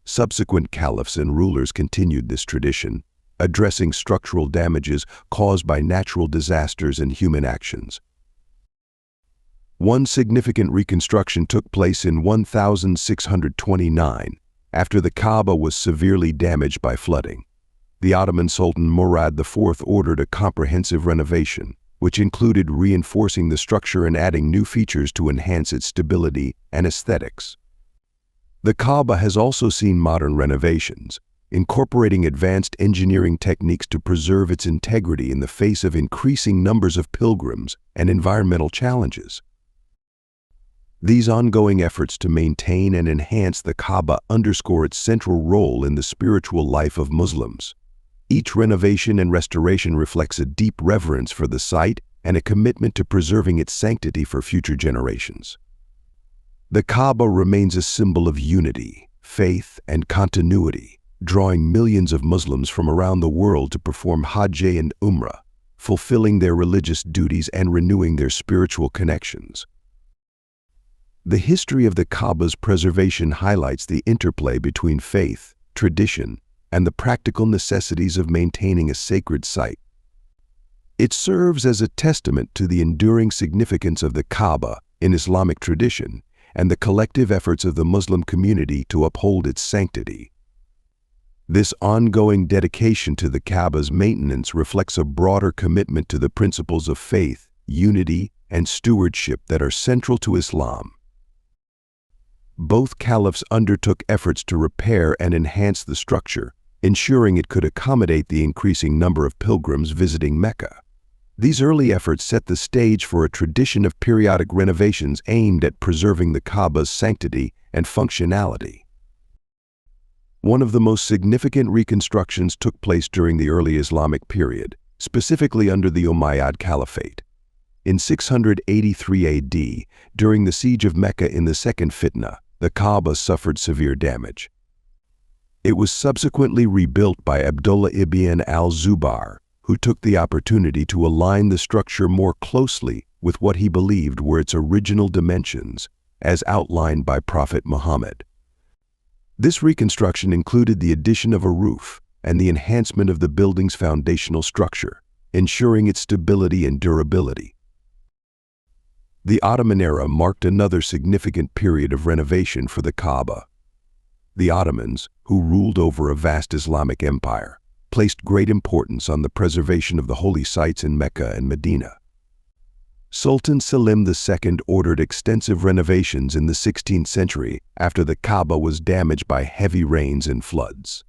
Subsequent caliphs and rulers continued this tradition, addressing structural damages caused by natural disasters and human actions. One significant reconstruction took place in 1629, after the Kaaba was severely damaged by flooding. The Ottoman Sultan Murad IV ordered a comprehensive renovation, which included reinforcing the structure and adding new features to enhance its stability and aesthetics. The Kaaba has also seen modern renovations, incorporating advanced engineering techniques to preserve its integrity in the face of increasing numbers of pilgrims and environmental challenges. These ongoing efforts to maintain and enhance the Kaaba underscore its central role in the spiritual life of Muslims. Each renovation and restoration reflects a deep reverence for the site and a commitment to preserving its sanctity for future generations. The Kaaba remains a symbol of unity, faith, and continuity, drawing millions of Muslims from around the world to perform Hajj and Umrah, fulfilling their religious duties and renewing their spiritual connections. The history of the Kaaba's preservation highlights the interplay between faith, tradition, and the practical necessities of maintaining a sacred site. It serves as a testament to the enduring significance of the Kaaba in Islamic tradition and the collective efforts of the Muslim community to uphold its sanctity. This ongoing dedication to the Kaaba's maintenance reflects a broader commitment to the principles of faith, unity, and stewardship that are central to Islam. Both caliphs undertook efforts to repair and enhance the structure, ensuring it could accommodate the increasing number of pilgrims visiting Mecca. These early efforts set the stage for a tradition of periodic renovations aimed at preserving the Kaaba's sanctity and functionality. One of the most significant reconstructions took place during the early Islamic period, specifically under the Umayyad Caliphate. In 683 AD, during the siege of Mecca in the Second Fitna, the Kaaba suffered severe damage. It was subsequently rebuilt by Abdullah ibn al-Zubayr, who took the opportunity to align the structure more closely with what he believed were its original dimensions, as outlined by Prophet Muhammad. This reconstruction included the addition of a roof and the enhancement of the building's foundational structure, ensuring its stability and durability. The Ottoman era marked another significant period of renovation for the Kaaba. The Ottomans, who ruled over a vast Islamic empire, placed great importance on the preservation of the holy sites in Mecca and Medina. Sultan Selim II ordered extensive renovations in the 16th century after the Kaaba was damaged by heavy rains and floods.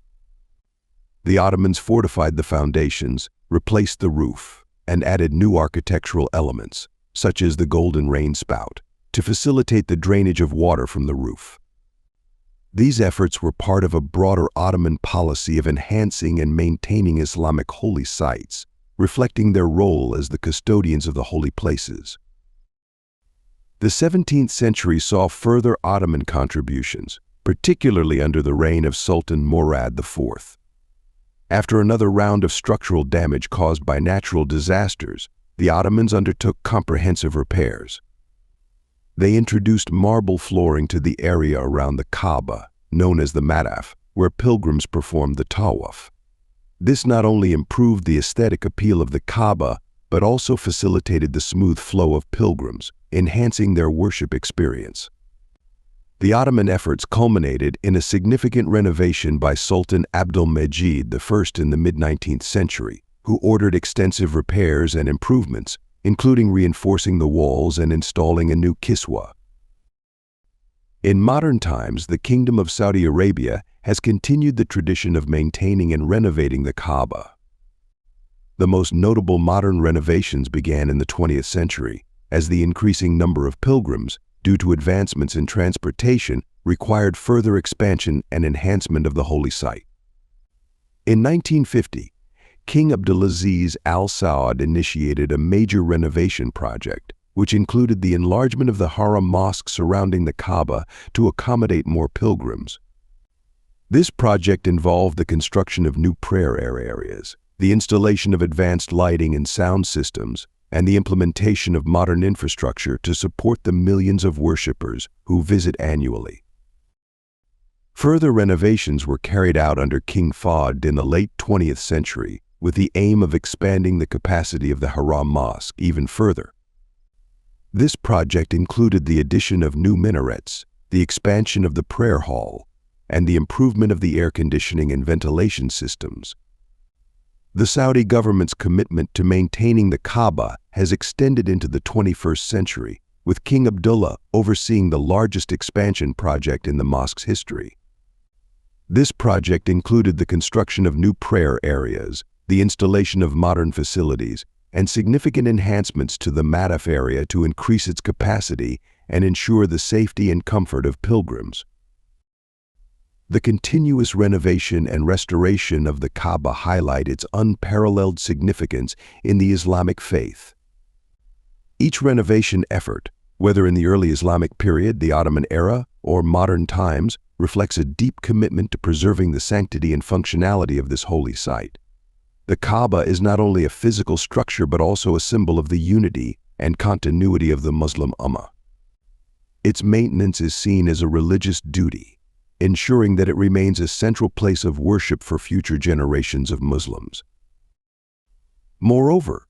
The Ottomans fortified the foundations, replaced the roof, and added new architectural elements, such as the golden rain spout, to facilitate the drainage of water from the roof. These efforts were part of a broader Ottoman policy of enhancing and maintaining Islamic holy sites, reflecting their role as the custodians of the holy places. The 17th century saw further Ottoman contributions, particularly under the reign of Sultan Murad IV. After another round of structural damage caused by natural disasters, the Ottomans undertook comprehensive repairs. They introduced marble flooring to the area around the Kaaba, known as the Mataf, where pilgrims performed the tawaf. This not only improved the aesthetic appeal of the Kaaba, but also facilitated the smooth flow of pilgrims, enhancing their worship experience. The Ottoman efforts culminated in a significant renovation by Sultan Abdulmejid I in the mid-19th century, who ordered extensive repairs and improvements, including reinforcing the walls and installing a new kiswa. In modern times, the Kingdom of Saudi Arabia has continued the tradition of maintaining and renovating the Kaaba. The most notable modern renovations began in the 20th century, as the increasing number of pilgrims, due to advancements in transportation, required further expansion and enhancement of the holy site. In 1950, King Abdulaziz Al Saud initiated a major renovation project, which included the enlargement of the Haram mosque surrounding the Kaaba to accommodate more pilgrims. This project involved the construction of new prayer areas, the installation of advanced lighting and sound systems, and the implementation of modern infrastructure to support the millions of worshippers who visit annually. Further renovations were carried out under King Fahd in the late 20th century with the aim of expanding the capacity of the Haram Mosque even further. This project included the addition of new minarets, the expansion of the prayer hall, and the improvement of the air conditioning and ventilation systems. The Saudi government's commitment to maintaining the Kaaba has extended into the 21st century, with King Abdullah overseeing the largest expansion project in the mosque's history. This project included the construction of new prayer areas, the installation of modern facilities, and significant enhancements to the Mataf area to increase its capacity and ensure the safety and comfort of pilgrims. The continuous renovation and restoration of the Kaaba highlight its unparalleled significance in the Islamic faith. Each renovation effort, whether in the early Islamic period, the Ottoman era, or modern times, reflects a deep commitment to preserving the sanctity and functionality of this holy site. The Kaaba is not only a physical structure but also a symbol of the unity and continuity of the Muslim Ummah. Its maintenance is seen as a religious duty, ensuring that it remains a central place of worship for future generations of Muslims. Moreover,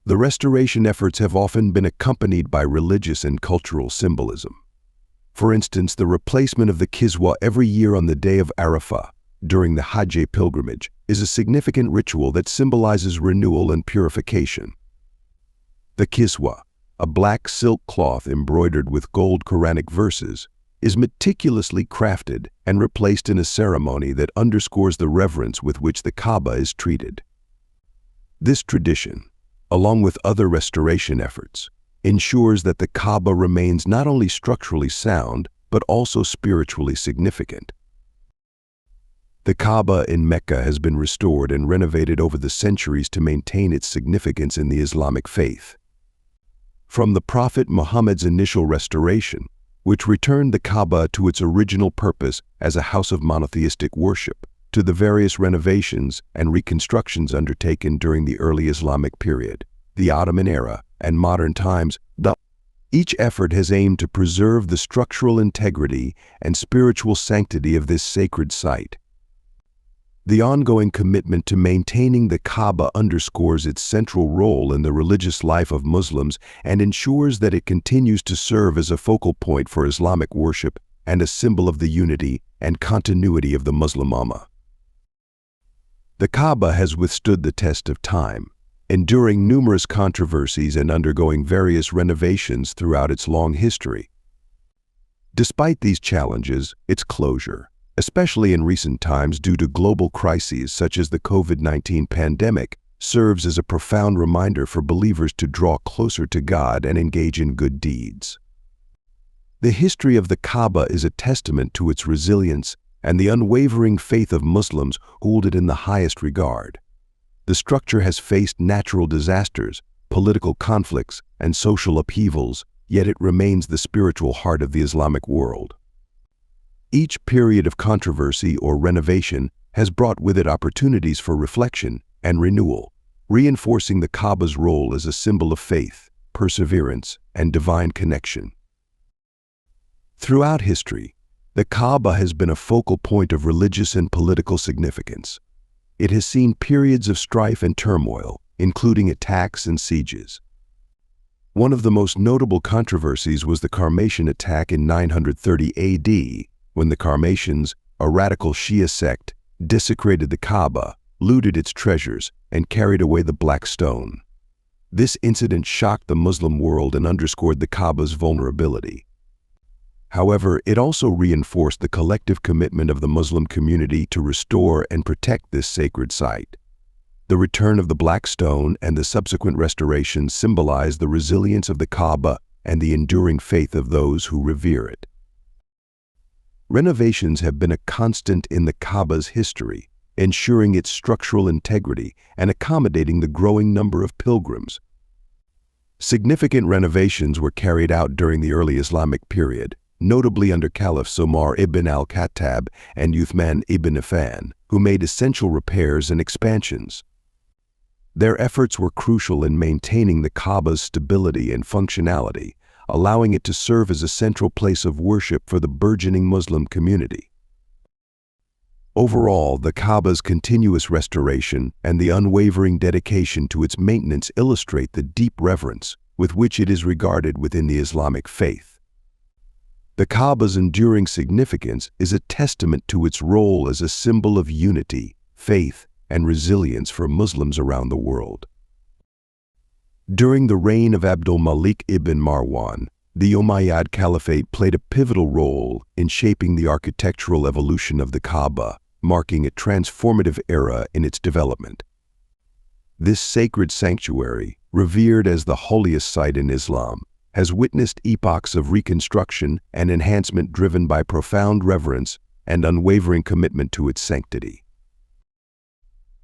the restoration efforts have often been accompanied by religious and cultural symbolism. For instance, the replacement of the Kiswa every year on the day of Arafah during the Hajj pilgrimage is a significant ritual that symbolizes renewal and purification. The Kiswa, a black silk cloth embroidered with gold Quranic verses, is meticulously crafted and replaced in a ceremony that underscores the reverence with which the Kaaba is treated. This tradition, along with other restoration efforts, ensures that the Kaaba remains not only structurally sound, but also spiritually significant. The Kaaba in Mecca has been restored and renovated over the centuries to maintain its significance in the Islamic faith. From the Prophet Muhammad's initial restoration, which returned the Kaaba to its original purpose as a house of monotheistic worship, to the various renovations and reconstructions undertaken during the early Islamic period, the Ottoman era, and modern times, each effort has aimed to preserve the structural integrity and spiritual sanctity of this sacred site. The ongoing commitment to maintaining the Kaaba underscores its central role in the religious life of Muslims and ensures that it continues to serve as a focal point for Islamic worship and a symbol of the unity and continuity of the Muslim Ummah. The Kaaba has withstood the test of time, enduring numerous controversies and undergoing various renovations throughout its long history. Despite these challenges, its closure, especially in recent times due to global crises such as the COVID-19 pandemic, serves as a profound reminder for believers to draw closer to God and engage in good deeds. The history of the Kaaba is a testament to its resilience and the unwavering faith of Muslims who hold it in the highest regard. The structure has faced natural disasters, political conflicts, and social upheavals, yet it remains the spiritual heart of the Islamic world. Each period of controversy or renovation has brought with it opportunities for reflection and renewal, reinforcing the Kaaba's role as a symbol of faith, perseverance, and divine connection. Throughout history, the Kaaba has been a focal point of religious and political significance. It has seen periods of strife and turmoil, including attacks and sieges. One of the most notable controversies was the Qarmatian attack in 930 AD, when the Qarmatians, a radical Shia sect, desecrated the Kaaba, looted its treasures, and carried away the Black Stone. This incident shocked the Muslim world and underscored the Kaaba's vulnerability. However, it also reinforced the collective commitment of the Muslim community to restore and protect this sacred site. The return of the Black Stone and the subsequent restoration symbolize the resilience of the Kaaba and the enduring faith of those who revere it. Renovations have been a constant in the Kaaba's history, ensuring its structural integrity and accommodating the growing number of pilgrims. Significant renovations were carried out during the early Islamic period, notably under Caliphs Omar ibn al-Khattab and Uthman ibn Affan, who made essential repairs and expansions. Their efforts were crucial in maintaining the Kaaba's stability and functionality, allowing it to serve as a central place of worship for the burgeoning Muslim community. Overall, the Kaaba's continuous restoration and the unwavering dedication to its maintenance illustrate the deep reverence with which it is regarded within the Islamic faith. The Kaaba's enduring significance is a testament to its role as a symbol of unity, faith, and resilience for Muslims around the world. During the reign of Abdul Malik ibn Marwan, the Umayyad Caliphate played a pivotal role in shaping the architectural evolution of the Kaaba, marking a transformative era in its development. This sacred sanctuary, revered as the holiest site in Islam, has witnessed epochs of reconstruction and enhancement driven by profound reverence and unwavering commitment to its sanctity.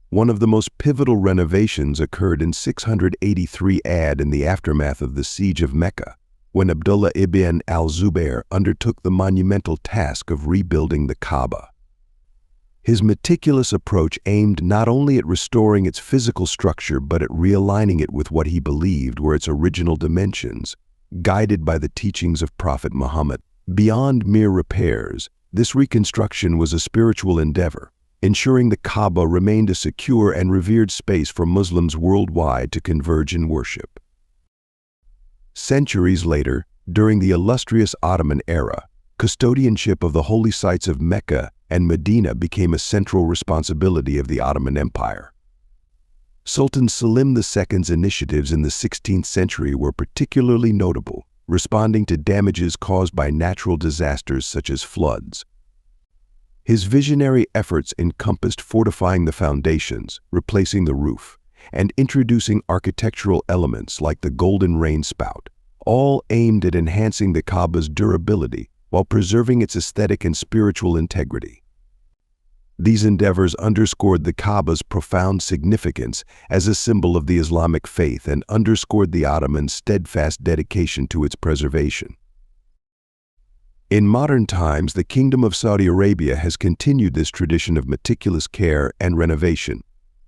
One of the most pivotal renovations occurred in 683 AD in the aftermath of the siege of Mecca, when Abdullah ibn al-Zubayr undertook the monumental task of rebuilding the Kaaba. His meticulous approach aimed not only at restoring its physical structure but at realigning it with what he believed were its original dimensions, guided by the teachings of Prophet Muhammad. Beyond mere repairs, this reconstruction was a spiritual endeavor, ensuring the Kaaba remained a secure and revered space for Muslims worldwide to converge in worship. Centuries later, during the illustrious Ottoman era, custodianship of the holy sites of Mecca and Medina became a central responsibility of the Ottoman Empire. Sultan Selim II's initiatives in the 16th century were particularly notable, responding to damages caused by natural disasters such as floods. His visionary efforts encompassed fortifying the foundations, replacing the roof, and introducing architectural elements like the golden rain spout, all aimed at enhancing the Kaaba's durability while preserving its aesthetic and spiritual integrity. These endeavors underscored the Kaaba's profound significance as a symbol of the Islamic faith and underscored the Ottomans' steadfast dedication to its preservation. In modern times, the Kingdom of Saudi Arabia has continued this tradition of meticulous care and renovation,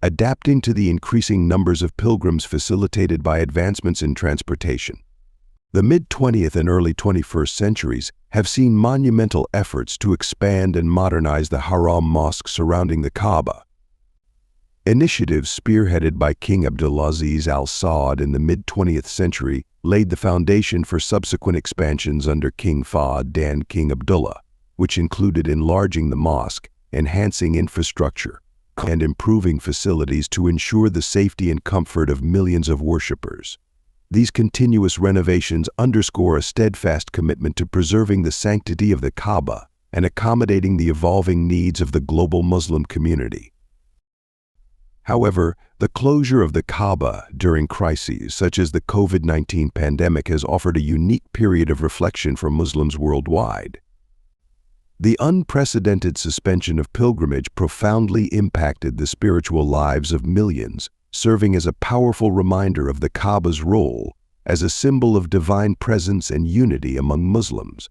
adapting to the increasing numbers of pilgrims facilitated by advancements in transportation. The mid-20th and early 21st centuries have seen monumental efforts to expand and modernize the Haram mosque surrounding the Kaaba. Initiatives spearheaded by King Abdulaziz Al Saud in the mid-20th century laid the foundation for subsequent expansions under King Fahd and King Abdullah, which included enlarging the mosque, enhancing infrastructure, and improving facilities to ensure the safety and comfort of millions of worshippers. These continuous renovations underscore a steadfast commitment to preserving the sanctity of the Kaaba and accommodating the evolving needs of the global Muslim community. However, the closure of the Kaaba during crises such as the COVID-19 pandemic has offered a unique period of reflection for Muslims worldwide. The unprecedented suspension of pilgrimage profoundly impacted the spiritual lives of millions, serving as a powerful reminder of the Kaaba's role as a symbol of divine presence and unity among Muslims.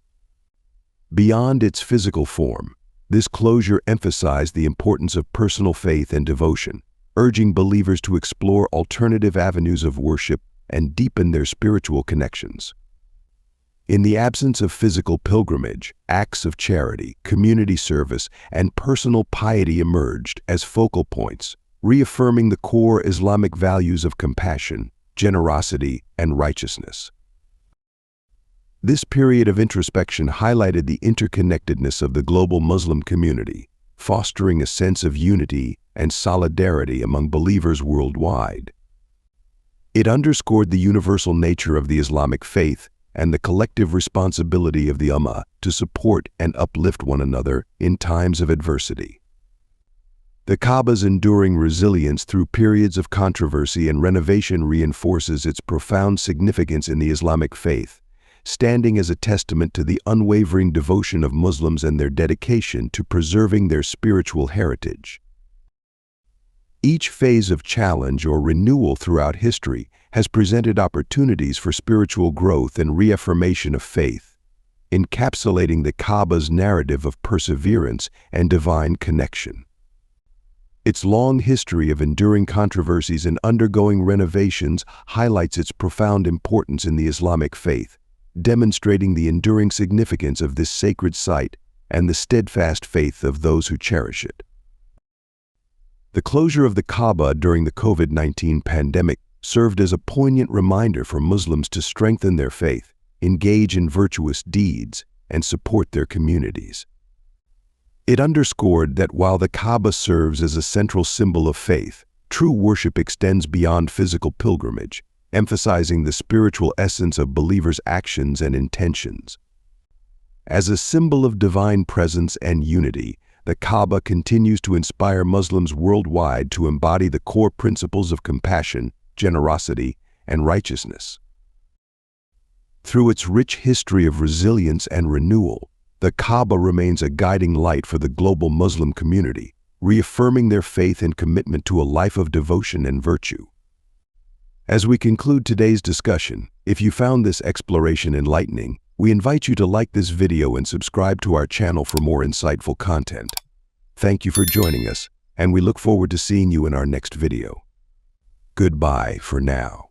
Beyond its physical form, this closure emphasized the importance of personal faith and devotion, urging believers to explore alternative avenues of worship and deepen their spiritual connections. In the absence of physical pilgrimage, acts of charity, community service, and personal piety emerged as focal points, reaffirming the core Islamic values of compassion, generosity, and righteousness. This period of introspection highlighted the interconnectedness of the global Muslim community, fostering a sense of unity and solidarity among believers worldwide. It underscored the universal nature of the Islamic faith and the collective responsibility of the Ummah to support and uplift one another in times of adversity. The Kaaba's enduring resilience through periods of controversy and renovation reinforces its profound significance in the Islamic faith, standing as a testament to the unwavering devotion of Muslims and their dedication to preserving their spiritual heritage. Each phase of challenge or renewal throughout history has presented opportunities for spiritual growth and reaffirmation of faith, encapsulating the KAABA's narrative of perseverance and divine connection. Its long history of enduring controversies and undergoing renovations highlights its profound importance in the Islamic faith, demonstrating the enduring significance of this sacred site and the steadfast faith of those who cherish it. The closure of the KAABA during the COVID-19 pandemic served as a poignant reminder for Muslims to strengthen their faith, engage in virtuous deeds, and support their communities. It underscored that while the KAABA serves as a central symbol of faith, true worship extends beyond physical pilgrimage, emphasizing the spiritual essence of believers' actions and intentions. As a symbol of divine presence and unity, the KAABA continues to inspire Muslims worldwide to embody the core principles of compassion, generosity, and righteousness. Through its rich history of resilience and renewal, the KAABA remains a guiding light for the global Muslim community, reaffirming their faith and commitment to a life of devotion and virtue. As we conclude today's discussion, if you found this exploration enlightening, we invite you to like this video and subscribe to our channel for more insightful content. Thank you for joining us, and we look forward to seeing you in our next video. Goodbye for now.